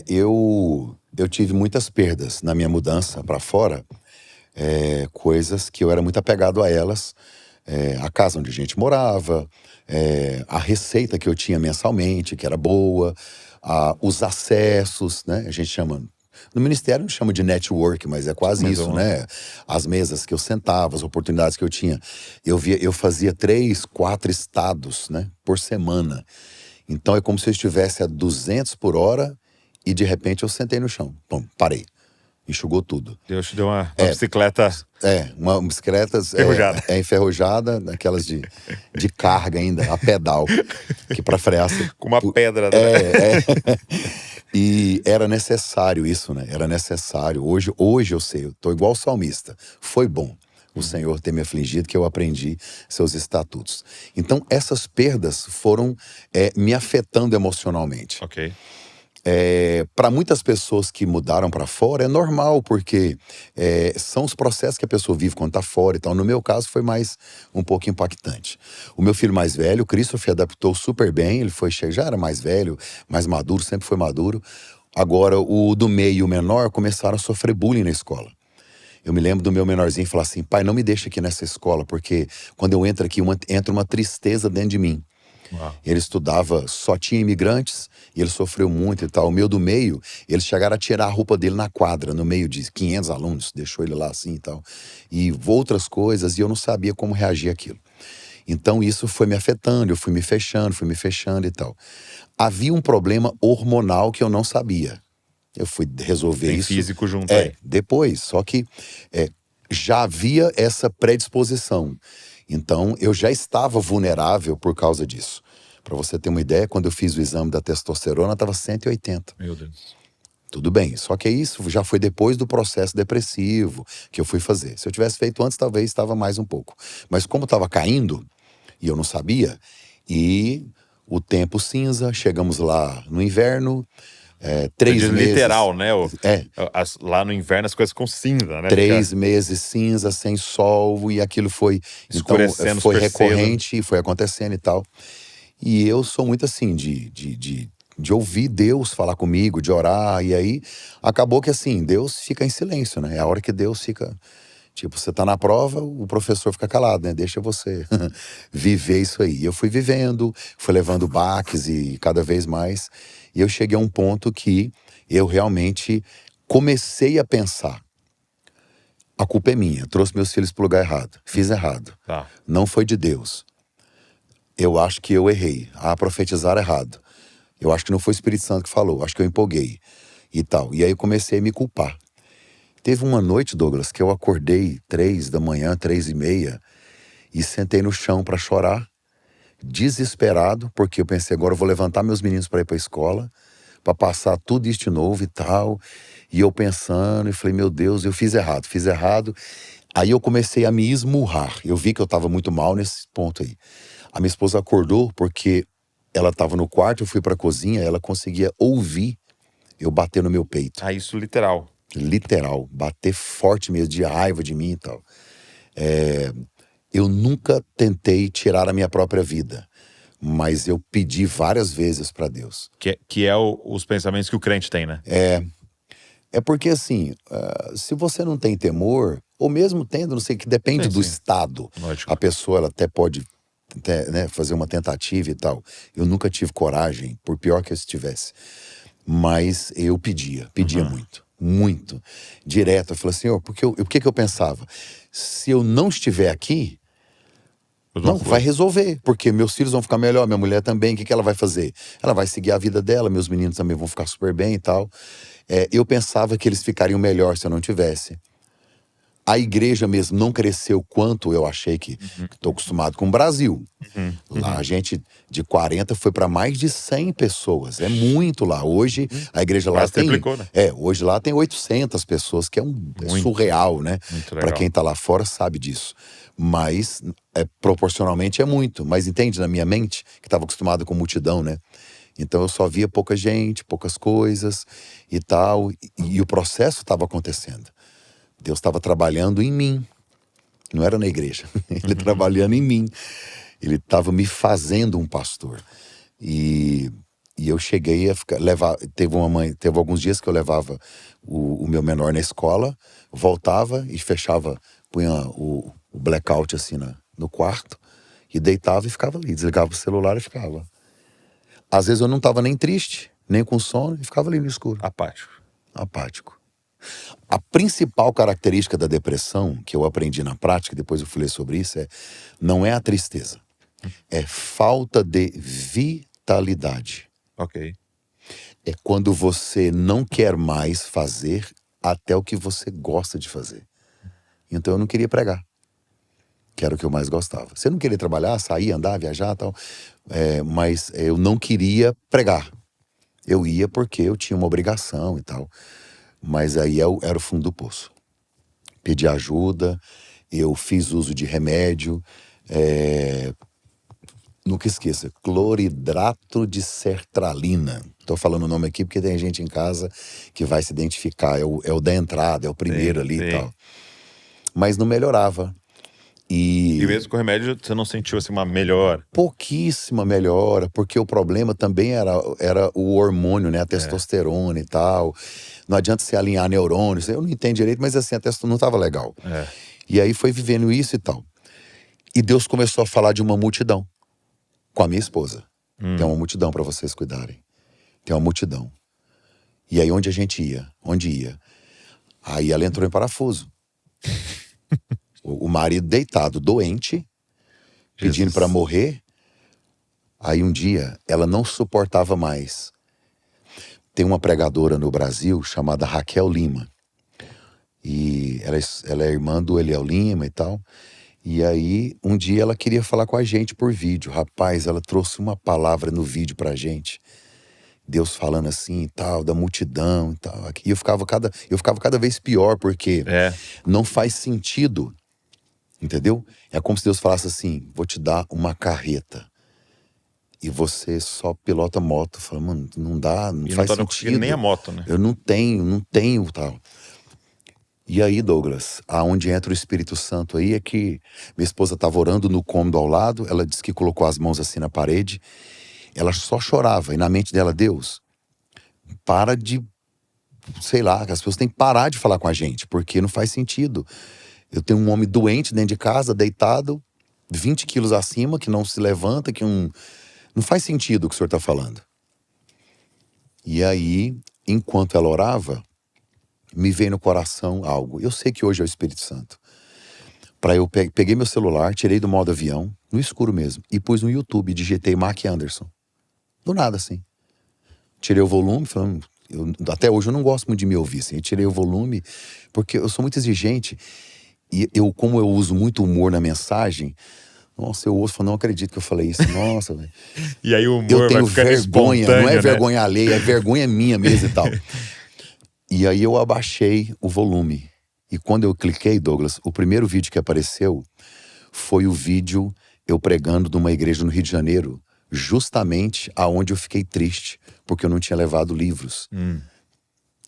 Eu tive muitas perdas na minha mudança para fora. Coisas que eu era muito apegado a elas. A casa onde a gente morava, a receita que eu tinha mensalmente, que era boa, os acessos, né? A gente chama... No ministério não chama de network, mas é quase isso, né? As mesas que eu sentava, as oportunidades que eu tinha. Eu fazia 3, 4 estados, né? Por semana. Então é como se eu estivesse a 200 por hora e de repente eu sentei no chão. Bom, parei. Enxugou tudo. Deus te deu uma bicicleta... uma bicicleta enferrujada. Enferrujada, daquelas de carga ainda, a pedal, que para frear... Com uma pedra. Né? E era necessário isso, né? Era necessário. Hoje eu sei, eu tô igual o salmista. Foi bom o Senhor ter me afligido, que eu aprendi seus estatutos. Então, essas perdas foram me afetando emocionalmente. Ok. Para muitas pessoas que mudaram para fora é normal, porque são os processos que a pessoa vive quando está fora. Então, no meu caso, foi um pouco impactante. O meu filho mais velho, o Christopher, adaptou super bem. Ele já era mais velho, mais maduro, sempre foi maduro. Agora, o do meio e o menor começaram a sofrer bullying na escola. Eu me lembro do meu menorzinho falar assim: pai, não me deixa aqui nessa escola, porque quando eu entro aqui, entra uma tristeza dentro de mim. Uau. Ele estudava, só tinha imigrantes, e ele sofreu muito e tal. O meu do meio, eles chegaram a tirar a roupa dele na quadra, no meio de 500 alunos, deixou ele lá assim e tal. E outras coisas, e eu não sabia como reagir àquilo. Então isso foi me afetando, eu fui me fechando e tal. Havia um problema hormonal que eu não sabia. Eu fui resolver Tem isso. físico junto aí. Depois, só que já havia essa predisposição. Então, eu já estava vulnerável por causa disso. Para você ter uma ideia, quando eu fiz o exame da testosterona, estava 180. Meu Deus. Tudo bem, só que isso já foi depois do processo depressivo que eu fui fazer. Se eu tivesse feito antes, talvez estava mais um pouco. Mas como estava caindo, e eu não sabia, e o tempo cinza, chegamos lá no inverno, 3 meses... Literal, né? É. Lá no inverno as coisas ficam cinza, né? 3 meses cinza, sem sol, e aquilo foi... Escurecendo então, foi super recorrente, foi acontecendo e tal. E eu sou muito assim, de ouvir Deus falar comigo, de orar, e aí acabou que assim, Deus fica em silêncio, né? É a hora que Deus fica... Tipo, você tá na prova, o professor fica calado, né? Deixa você viver isso aí. E eu fui vivendo, fui levando baques e cada vez mais. E eu cheguei a um ponto que eu realmente comecei a pensar. A culpa é minha, trouxe meus filhos pro lugar errado, fiz errado. Tá. Não foi de Deus. Eu acho que eu errei, a profetizar errado. Eu acho que não foi o Espírito Santo que falou, acho que eu empolguei e tal. E aí eu comecei a me culpar. Teve uma noite, Douglas, que eu acordei 3 da manhã, 3:30, e sentei no chão para chorar, desesperado, porque eu pensei, agora eu vou levantar meus meninos para ir para a escola, para passar tudo isso de novo e tal. E eu pensando, e falei, meu Deus, eu fiz errado. Aí eu comecei a me esmurrar. Eu vi que eu estava muito mal nesse ponto aí. A minha esposa acordou porque ela estava no quarto, eu fui para a cozinha, ela conseguia ouvir eu bater no meu peito. Ah, isso literal. Literal, bater forte mesmo, de raiva de mim e tal. Eu nunca tentei tirar a minha própria vida, mas eu pedi várias vezes para Deus. Que é os pensamentos que o crente tem, né? É porque assim, se você não tem temor, ou mesmo tendo, não sei, que depende do estado. Lógico. A pessoa ela até pode né, fazer uma tentativa e tal. Eu nunca tive coragem, por pior que eu estivesse. Mas eu pedia muito, direto. Eu falei, Senhor, o que eu pensava? Se eu não estiver aqui, não, vai resolver, porque meus filhos vão ficar melhor, minha mulher também, o que ela vai fazer? Ela vai seguir a vida dela, meus meninos também vão ficar super bem e tal. Eu pensava que eles ficariam melhor se eu não tivesse. A igreja mesmo não cresceu quanto eu achei que... Estou acostumado com o Brasil. Lá a gente, de 40, foi para mais de 100 pessoas. É muito lá. Hoje, a igreja lá tem... triplicou, né? Hoje lá tem 800 pessoas, que é surreal, né? Para quem tá lá fora sabe disso. Mas, proporcionalmente, é muito. Mas entende, na minha mente, que estava acostumado com multidão, né? Então eu só via pouca gente, poucas coisas e tal. E o processo estava acontecendo. Deus estava trabalhando em mim. Não era na igreja. Ele trabalhando em mim. Ele estava me fazendo um pastor. E eu cheguei a levar... Teve alguns dias que eu levava o meu menor na escola, voltava e fechava, punha o blackout assim no quarto, e deitava e ficava ali. Desligava o celular e ficava. Às vezes eu não estava nem triste, nem com sono, e ficava ali no escuro. Apático. A principal característica da depressão, que eu aprendi na prática, depois eu fui ler sobre isso, não é a tristeza. É falta de vitalidade. Ok. É quando você não quer mais fazer até o que você gosta de fazer. Então eu não queria pregar, que era o que eu mais gostava. Você não queria trabalhar, sair, andar, viajar e tal, mas eu não queria pregar. Eu ia porque eu tinha uma obrigação e tal. Mas aí era o fundo do poço. Pedi ajuda, eu fiz uso de remédio. Nunca esqueça, cloridrato de sertralina. Estou falando o nome aqui porque tem gente em casa que vai se identificar. É o da entrada, é o primeiro ali e tal. Mas não melhorava. E mesmo com o remédio, você não sentiu assim uma melhora? Pouquíssima melhora, porque o problema também era o hormônio, né? A testosterona e tal. Não adianta você alinhar neurônios. Eu não entendo direito, mas assim, a testosterona não estava legal. E aí foi vivendo isso e tal. E Deus começou a falar de uma multidão com a minha esposa. Tem uma multidão para vocês cuidarem. Tem uma multidão. E aí onde a gente ia? Onde ia? Aí ela entrou em parafuso. O marido deitado, doente, pedindo para morrer. Aí um dia, ela não suportava mais. Tem uma pregadora no Brasil chamada Raquel Lima. E ela é irmã do Eliel Lima e tal. E aí, um dia ela queria falar com a gente por vídeo. Rapaz, ela trouxe uma palavra no vídeo pra gente. Deus falando assim e tal, da multidão e tal. E eu ficava cada vez pior, porque não faz sentido. Entendeu? É como se Deus falasse assim, vou te dar uma carreta. E você só pilota moto. Fala, mano, não dá, não faz sentido. Nem a moto, né? Eu não tenho tal. E aí, Douglas, aonde entra o Espírito Santo aí é que minha esposa estava orando no cômodo ao lado, ela disse que colocou as mãos assim na parede, ela só chorava, e na mente dela, Deus, para de, sei lá, as pessoas têm que parar de falar com a gente, porque não faz sentido. Eu tenho um homem doente dentro de casa, deitado, 20 quilos acima, que não se levanta, não faz sentido o que o senhor está falando. E aí, enquanto ela orava, me veio no coração algo. Eu sei que hoje é o Espírito Santo. Eu peguei meu celular, tirei do modo avião, no escuro mesmo, e pus no YouTube, digitei Mark Anderson. Do nada, assim. Tirei o volume, falando... até hoje eu não gosto muito de me ouvir, assim. Eu tirei o volume, porque eu sou muito exigente. E como eu uso muito humor na mensagem, nossa, eu ouço e falo, não acredito que eu falei isso. Nossa, velho. E aí o humor eu tenho vai ficando vergonha, não é né? vergonha alheia, é vergonha minha mesmo e tal. E aí eu abaixei o volume. E quando eu cliquei, Douglas, o primeiro vídeo que apareceu foi o vídeo eu pregando numa igreja no Rio de Janeiro, justamente aonde eu fiquei triste, porque eu não tinha levado livros.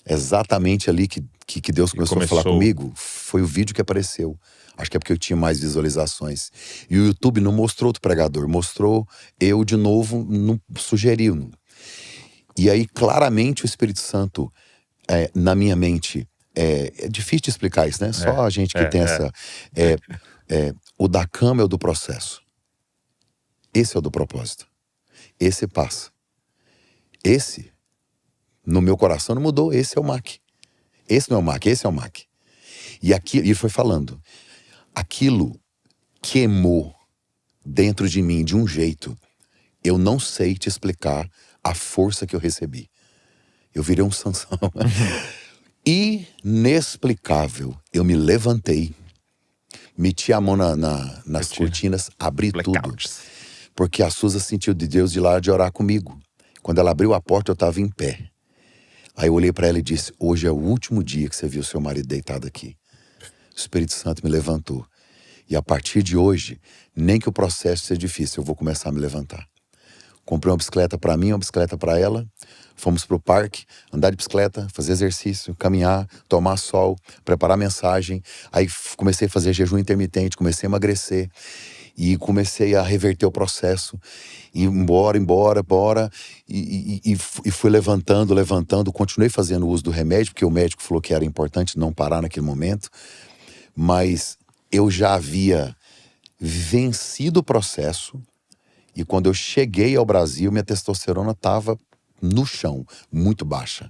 Exatamente ali que Deus começou a falar comigo, foi o vídeo que apareceu. Acho que é porque eu tinha mais visualizações. E o YouTube não mostrou outro pregador, mostrou eu de novo, não sugeriu. E aí, claramente, o Espírito Santo, na minha mente, é difícil de explicar isso, né? Só a gente que tem essa... o da cama é o do processo. Esse é o do propósito. Esse passa. Esse, no meu coração, não mudou. Esse é o Mac. Esse não é o Mac, esse é o Mac. E aqui, ele foi falando. Aquilo queimou dentro de mim de um jeito. Eu não sei te explicar a força que eu recebi. Eu virei um Sansão. Inexplicável. Eu me levantei, meti a mão nas cortinas, abri tudo. Porque a Suza sentiu de Deus de lá de orar comigo. Quando ela abriu a porta, eu estava em pé. Aí eu olhei para ela e disse, hoje é o último dia que você viu seu marido deitado aqui. O Espírito Santo me levantou. E a partir de hoje, nem que o processo seja difícil, eu vou começar a me levantar. Comprei uma bicicleta para mim, uma bicicleta para ela. Fomos pro parque, andar de bicicleta, fazer exercício, caminhar, tomar sol, preparar mensagem. Aí comecei a fazer jejum intermitente, comecei a emagrecer. E comecei a reverter o processo. E bora. E fui levantando. Continuei fazendo uso do remédio, porque o médico falou que era importante não parar naquele momento. Mas eu já havia vencido o processo. E quando eu cheguei ao Brasil, minha testosterona estava no chão, muito baixa.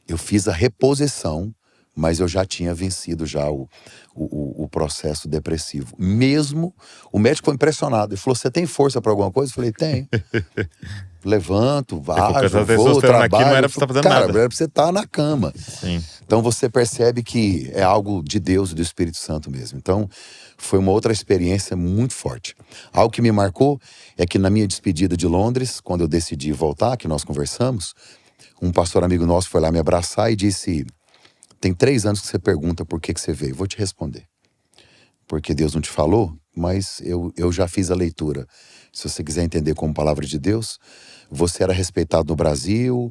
Eu fiz a reposição, mas eu já tinha vencido já o processo depressivo. Mesmo, o médico foi impressionado. Ele falou, você tem força para alguma coisa? Eu falei, tenho. Levanto, vajo, vou, trabalho. Aqui não era pra você estar fazendo nada. Cara, era pra você estar na cama. Sim. Então você percebe que é algo de Deus e do Espírito Santo mesmo. Então foi uma outra experiência muito forte. Algo que me marcou é que na minha despedida de Londres, quando eu decidi voltar, que nós conversamos, um pastor amigo nosso foi lá me abraçar e disse, tem 3 anos que você pergunta por que você veio. Vou te responder. Porque Deus não te falou, mas eu já fiz a leitura. Se você quiser entender como palavra de Deus, você era respeitado no Brasil,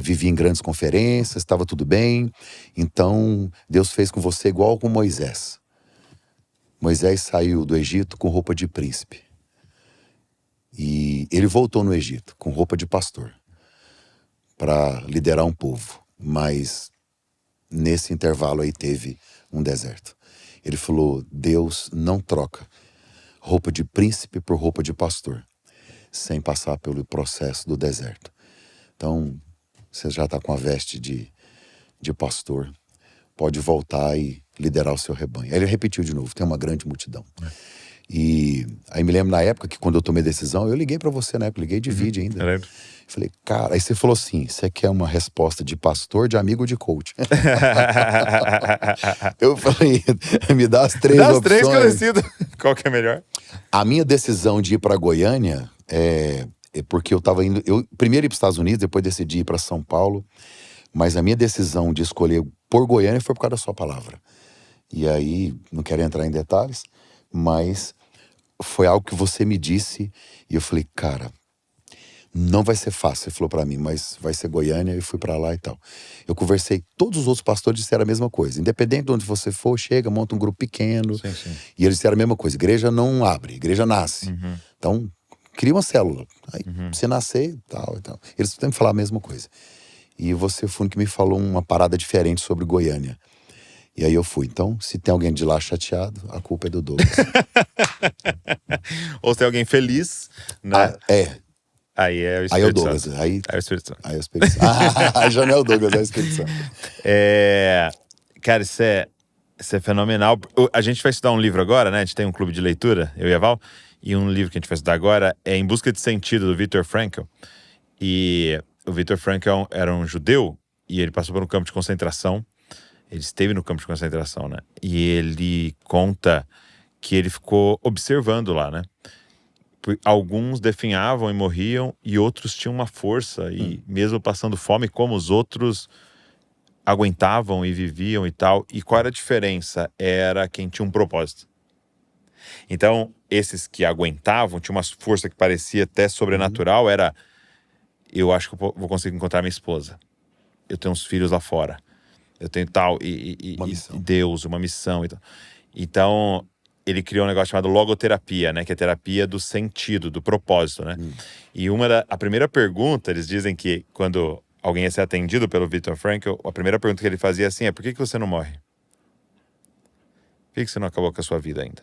vivia em grandes conferências, estava tudo bem. Então, Deus fez com você igual com Moisés. Moisés saiu do Egito com roupa de príncipe. E ele voltou no Egito com roupa de pastor para liderar um povo. Mas nesse intervalo aí teve um deserto. Ele falou, Deus não troca roupa de príncipe por roupa de pastor, sem passar pelo processo do deserto. Então, você já está com a veste de pastor, pode voltar e liderar o seu rebanho. Aí ele repetiu de novo, tem uma grande multidão. E aí me lembro na época que quando eu tomei a decisão, eu liguei pra você na época, liguei de vídeo ainda. lembro. Falei, cara, aí você falou assim, você quer uma resposta de pastor, de amigo ou de coach? Eu falei, me dá as três Das opções. três que eu decido, qual que é melhor? A minha decisão de ir pra Goiânia é porque eu tava indo, eu primeiro ia para os Estados Unidos, depois decidi ir pra São Paulo, mas a minha decisão de escolher por Goiânia foi por causa da sua palavra. E aí, não quero entrar em detalhes, mas foi algo que você me disse e eu falei, cara, não vai ser fácil, você falou pra mim, mas vai ser Goiânia, e fui pra lá e tal. Eu conversei, todos os outros pastores disseram a mesma coisa, independente de onde você for, chega, monta um grupo pequeno, Sim. e eles disseram a mesma coisa, igreja não abre, igreja nasce, então cria uma célula, aí você nascer, tal e tal, eles sempre falam a mesma coisa. E você foi o que me falou uma parada diferente sobre Goiânia. E aí eu fui. Então, se tem alguém de lá chateado, a culpa é do Douglas. Ou se tem alguém feliz, né? Aí é o Espírito Aí é o Douglas. Santo. Aí É o Espírito Santo. é o Espírito Santo. Já não é o Douglas, é o Espírito Santo. Cara, isso é fenomenal. A gente vai estudar um livro agora, né? A gente tem um clube de leitura, eu e a Val. E um livro que a gente vai estudar agora é Em Busca de Sentido, do Viktor Frankl. E o Viktor Frankl era um judeu e ele passou por um campo de concentração. Ele esteve no campo de concentração, né? E ele conta que ele ficou observando lá, né? Alguns definhavam e morriam e outros tinham uma força e mesmo passando fome, como os outros aguentavam e viviam e tal. E qual era a diferença? Era quem tinha um propósito. Então, esses que aguentavam, tinha uma força que parecia até sobrenatural, era... Eu acho que eu vou conseguir encontrar minha esposa. Eu tenho uns filhos lá fora. Eu tenho tal, e Deus, uma missão e tal. Então, ele criou um negócio chamado logoterapia, né? Que é a terapia do sentido, do propósito, né? E a primeira pergunta, eles dizem que quando alguém ia ser atendido pelo Viktor Frankl, a primeira pergunta que ele fazia assim é: por que você não morre? Por que você não acabou com a sua vida ainda?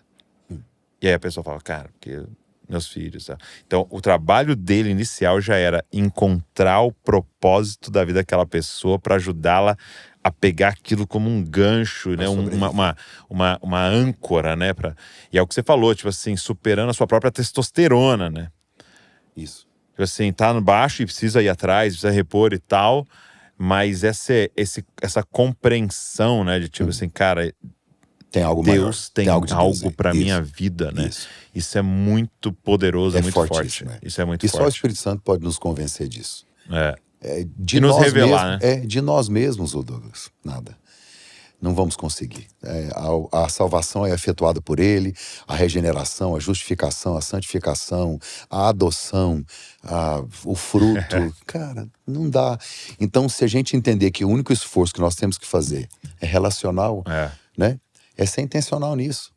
E aí a pessoa fala, cara, porque meus filhos... Tá? Então, o trabalho dele inicial já era encontrar o propósito da vida daquela pessoa para ajudá-la a pegar aquilo como um gancho, né? Uma âncora, né? E é o que você falou, tipo assim, superando a sua própria testosterona, né? Isso. Tipo assim, tá no baixo e precisa ir atrás, precisa repor e tal, mas essa compreensão, né? De tipo assim, cara... Tem algo Deus maior. tem algo para minha vida, né? Isso é muito poderoso, é muito forte. Né? Isso é muito e forte. Só o Espírito Santo pode nos convencer disso. De nos revelar, né? De nós mesmos, ô Douglas. Nada. Não vamos conseguir. A salvação é efetuada por Ele, a regeneração, a justificação, a santificação, a adoção, o fruto. Cara, não dá. Então, se a gente entender que o único esforço que nós temos que fazer é relacional, né? É ser intencional nisso.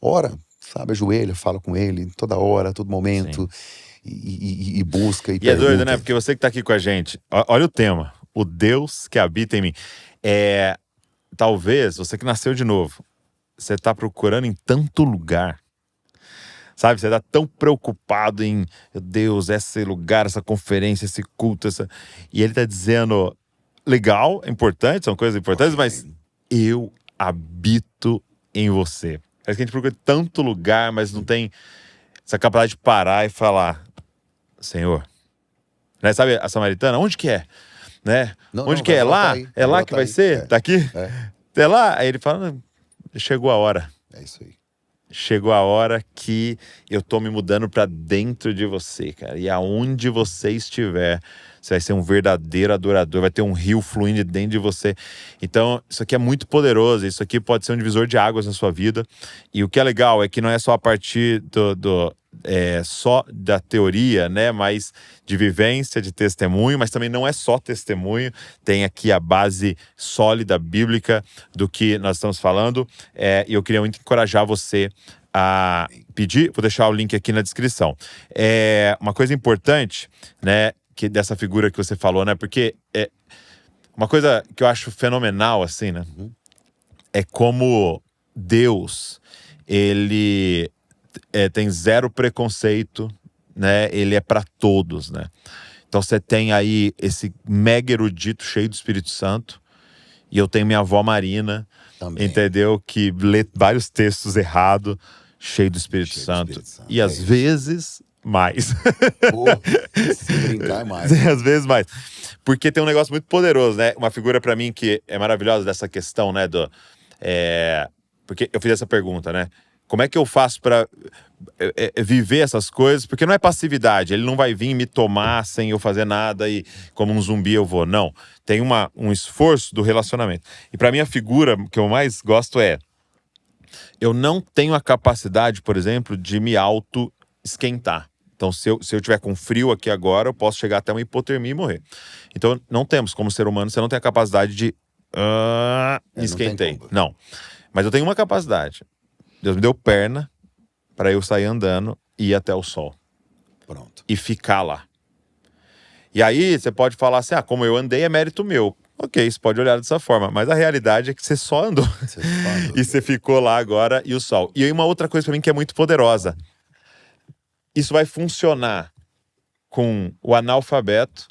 Ora, sabe, ajoelha, fala com Ele toda hora, todo momento, e busca e pergunta. É doido, né? Porque você que tá aqui com a gente, olha o tema, o Deus que habita em mim. Talvez, você que nasceu de novo, você tá procurando em tanto lugar, sabe? Você tá tão preocupado em, meu Deus, esse lugar, essa conferência, esse culto, e Ele tá dizendo, legal, é importante, são coisas importantes, mas eu habito em você. Parece que a gente procura tanto lugar, mas não tem essa capacidade de parar e falar, Senhor, né? Sabe a samaritana? Onde que é? Né? Onde que é? É lá? É lá que vai ser? Tá aqui? É lá? Aí ele fala, chegou a hora. É isso aí. Chegou a hora que eu tô me mudando pra dentro de você, cara. E aonde você estiver, você vai ser um verdadeiro adorador, vai ter um rio fluindo dentro de você. Então, isso aqui é muito poderoso, isso aqui pode ser um divisor de águas na sua vida. E o que é legal é que não é só a partir só da teoria, né? Mas de vivência, de testemunho, mas também não é só testemunho. Tem aqui a base sólida, bíblica, do que nós estamos falando. E eu queria muito encorajar você a pedir, vou deixar o link aqui na descrição. Uma coisa importante, né? Que dessa figura que você falou, né? Porque uma coisa que eu acho fenomenal, assim, né? É como Deus, ele tem zero preconceito, né? Ele é para todos, né? Então você tem aí esse mega erudito cheio do Espírito Santo, e eu tenho minha avó Marina, Também. entendeu? Que lê vários textos errados, cheio do Espírito Santo. E às vezes mais. Pô, se brincar é mais. Às vezes mais. Porque tem um negócio muito poderoso, né? Uma figura pra mim que é maravilhosa dessa questão, né? Porque eu fiz essa pergunta, né? Como é que eu faço pra viver essas coisas? Porque não é passividade. Ele não vai vir me tomar sem eu fazer nada e como um zumbi eu vou. Não. Tem um esforço do relacionamento. E pra mim a figura que eu mais gosto eu não tenho a capacidade, por exemplo, de me auto-esquentar. Então, se eu tiver com frio aqui agora, eu posso chegar até uma hipotermia e morrer. Então, não temos, como ser humano, você não tem a capacidade de... me esquentei. Não. Mas eu tenho uma capacidade. Deus me deu perna para eu sair andando e ir até o sol. Pronto. E ficar lá. E aí, você pode falar assim, como eu andei é mérito meu. Ok, você pode olhar dessa forma. Mas a realidade é que você só andou. E você ficou lá agora e o sol. E aí, uma outra coisa para mim que é muito poderosa. Isso vai funcionar com o analfabeto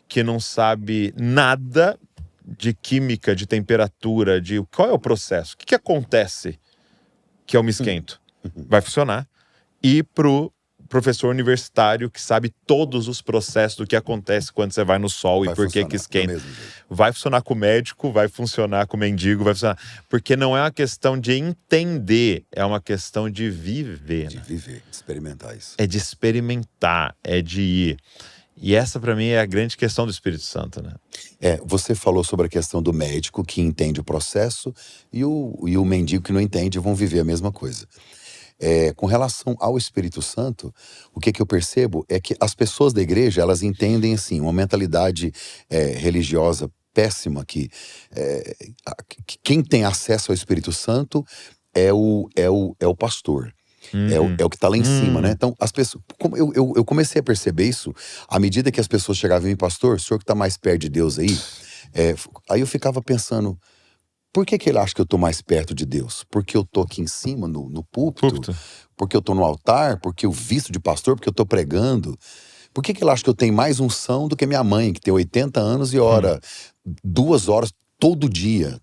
que não sabe nada de química, de temperatura, de qual é o processo, o que acontece que eu me esquento. Vai funcionar. E pro professor universitário que sabe todos os processos do que acontece quando você vai no sol e por que esquenta. Vai funcionar com o médico, vai funcionar com o mendigo, vai funcionar. Porque não é uma questão de entender, é uma questão de viver. De viver, de experimentar isso. É de experimentar, é de ir. E essa pra mim é a grande questão do Espírito Santo, né? Você falou sobre a questão do médico que entende o processo e o mendigo que não entende vão viver a mesma coisa. Com relação ao Espírito Santo, o que eu percebo é que as pessoas da igreja, elas entendem assim, uma mentalidade religiosa péssima que quem tem acesso ao Espírito Santo é o pastor. É o que está lá em cima, né? Então, as pessoas. Eu comecei a perceber isso à medida que as pessoas chegavam em mim, pastor, o senhor que está mais perto de Deus aí. Aí eu ficava pensando, por que ele acha que eu tô mais perto de Deus? Porque eu tô aqui em cima, no púlpito? Porque eu tô no altar? Porque eu visto de pastor? Porque eu tô pregando? Por que ele acha que eu tenho mais unção do que minha mãe, que tem 80 anos e ora 2 horas todo dia?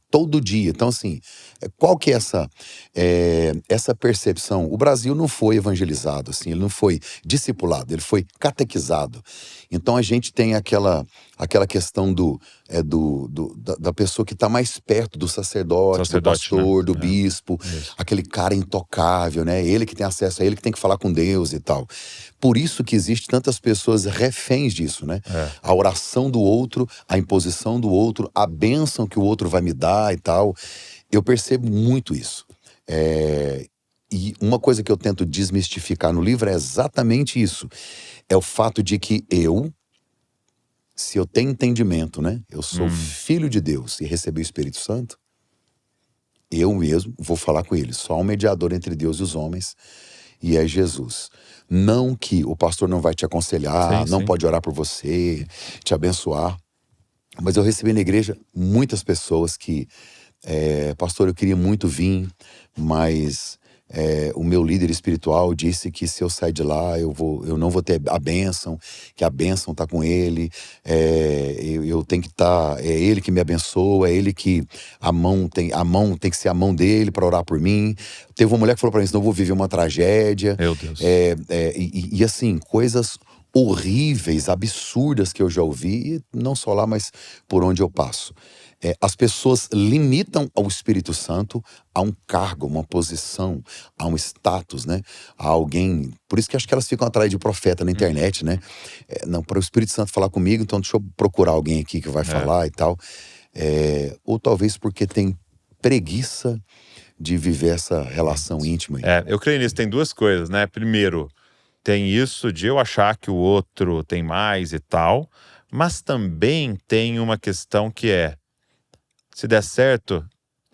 Então, assim, qual que é essa percepção? O Brasil não foi evangelizado, assim, ele não foi discipulado, ele foi catequizado. Então, a gente tem aquela questão da pessoa que está mais perto do sacerdote, do pastor, né? Do bispo, aquele cara intocável, né? Ele que tem acesso a ele, que tem que falar com Deus e tal. Por isso que existe tantas pessoas reféns disso, né? A oração do outro, a imposição do outro, a bênção que o outro vai me dar e tal. Eu percebo muito isso. E uma coisa que eu tento desmistificar no livro é exatamente isso. É o fato de que se eu tenho entendimento, né? Eu sou filho de Deus e recebi o Espírito Santo, eu mesmo vou falar com ele. Só há um mediador entre Deus e os homens, e é Jesus. Não que o pastor não vai te aconselhar, não pode orar por você, te abençoar. Mas eu recebi na igreja muitas pessoas que, pastor, eu queria muito vir, mas o meu líder espiritual disse que se eu sair de lá, eu não vou ter a bênção, que a bênção tá com ele, eu tenho que estar, é ele que me abençoa, é ele que a mão tem que ser a mão dele para orar por mim. Teve uma mulher que falou para mim, senão eu vou viver uma tragédia. Meu Deus. E assim, coisas horríveis, absurdas que eu já ouvi, e não só lá, mas por onde eu passo. As pessoas limitam ao Espírito Santo a um cargo, uma posição, a um status, né? A alguém. Por isso que acho que elas ficam atrás de profeta na internet, né? Não, para o Espírito Santo falar comigo, então deixa eu procurar alguém aqui que vai falar e tal. Ou talvez porque tem preguiça de viver essa relação íntima. Eu creio nisso. Tem duas coisas, né? Primeiro, tem isso de eu achar que o outro tem mais e tal, mas também tem uma questão que se der certo,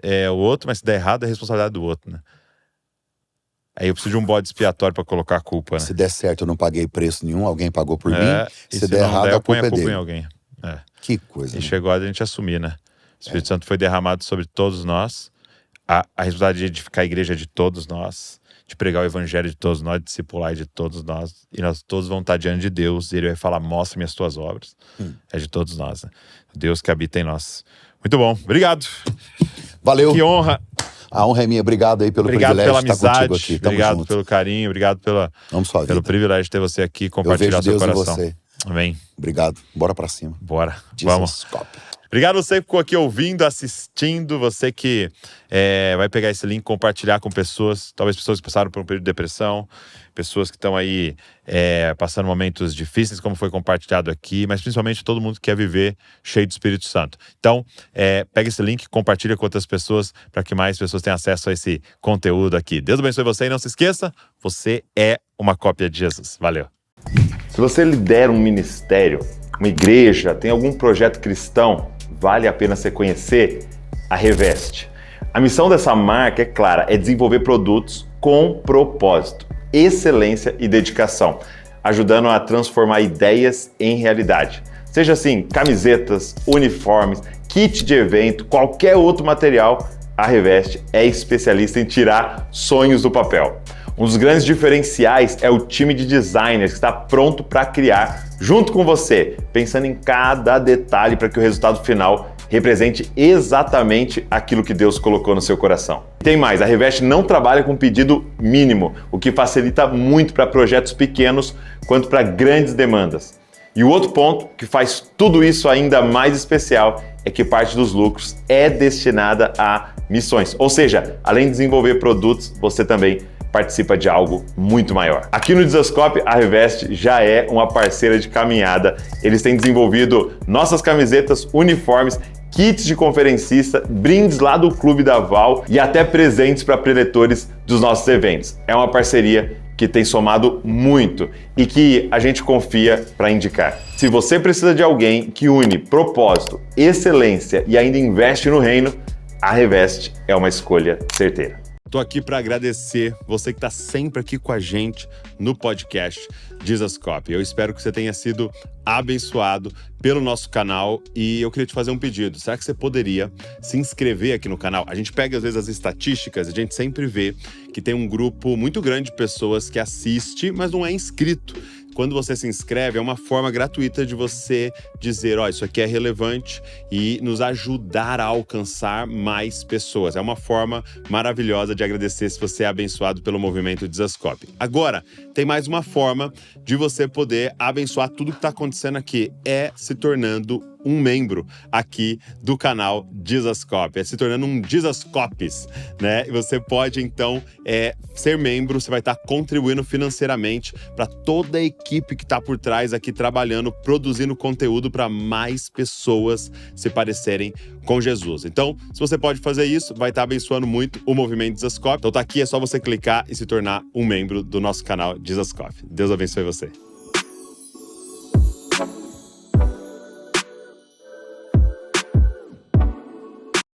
é o outro, mas se der errado, é a responsabilidade do outro, né? Aí eu preciso de um bode expiatório pra colocar a culpa, né? Se der certo, eu não paguei preço nenhum, alguém pagou por mim. E Se der errado, eu a ponho culpa a é culpa dele. em alguém. Que coisa, E né? chegou a hora de a gente assumir, né? O Espírito Santo foi derramado sobre todos nós. A responsabilidade de edificar a igreja é de todos nós, de pregar o evangelho de todos nós, de discipular de todos nós. E nós todos vamos estar diante de Deus e Ele vai falar, mostra-me as tuas obras. É de todos nós, né? Deus que habita em nós. Muito bom. Obrigado. Valeu. Que honra. A honra é minha. Obrigado aí pelo privilégio Pela de estar amizade. contigo aqui. Tamo Obrigado junto. pelo carinho. Obrigado Vamos sua pelo vida. privilégio de ter você aqui e Eu compartilhar vejo seu Deus em coração. você. Amém. Obrigado. Bora pra cima. Bora. Jesus Vamos. Cop. Obrigado a você que ficou aqui ouvindo, assistindo, você que vai pegar esse link, compartilhar com pessoas, talvez pessoas que passaram por um período de depressão, pessoas que estão aí passando momentos difíceis, como foi compartilhado aqui, mas principalmente todo mundo que quer viver cheio do Espírito Santo. Então, pega esse link, compartilha com outras pessoas, para que mais pessoas tenham acesso a esse conteúdo aqui. Deus abençoe você e não se esqueça, você é uma cópia de Jesus. Valeu! Se você lidera um ministério, uma igreja, tem algum projeto cristão, vale a pena você conhecer a Reveste. A missão dessa marca, é clara, é desenvolver produtos com propósito, excelência e dedicação, ajudando a transformar ideias em realidade. Seja assim, camisetas, uniformes, kit de evento, qualquer outro material, a Reveste é especialista em tirar sonhos do papel. Um dos grandes diferenciais é o time de designers que está pronto para criar junto com você, pensando em cada detalhe para que o resultado final represente exatamente aquilo que Deus colocou no seu coração. Tem mais, a Reveste não trabalha com pedido mínimo, o que facilita muito para projetos pequenos quanto para grandes demandas. E o outro ponto que faz tudo isso ainda mais especial é que parte dos lucros é destinada a missões. Ou seja, além de desenvolver produtos, você também participa de algo muito maior. Aqui no Dizascope, a Reveste já é uma parceira de caminhada. Eles têm desenvolvido nossas camisetas, uniformes, kits de conferencista, brindes lá do Clube da Val e até presentes para preletores dos nossos eventos. É uma parceria que tem somado muito e que a gente confia para indicar. Se você precisa de alguém que une propósito, excelência e ainda investe no reino, a Reveste é uma escolha certeira. Tô aqui para agradecer você que está sempre aqui com a gente no podcast Dizascope. Eu espero que você tenha sido abençoado pelo nosso canal e eu queria te fazer um pedido. Será que você poderia se inscrever aqui no canal? A gente pega às vezes as estatísticas, a gente sempre vê que tem um grupo muito grande de pessoas que assiste, mas não é inscrito. Quando você se inscreve, é uma forma gratuita de você dizer, isso aqui é relevante e nos ajudar a alcançar mais pessoas. É uma forma maravilhosa de agradecer se você é abençoado pelo movimento Dizascope. Agora, tem mais uma forma de você poder abençoar tudo que está acontecendo aqui, se tornando um membro aqui do canal Dizascope, se tornando um Dizascopes, né? E você pode, então, ser membro, você vai estar contribuindo financeiramente para toda a equipe que está por trás aqui trabalhando, produzindo conteúdo para mais pessoas se parecerem com Jesus. Então, se você pode fazer isso, vai estar abençoando muito o movimento Dizascope. Então tá aqui, é só você clicar e se tornar um membro do nosso canal Dizascope. Deus abençoe você.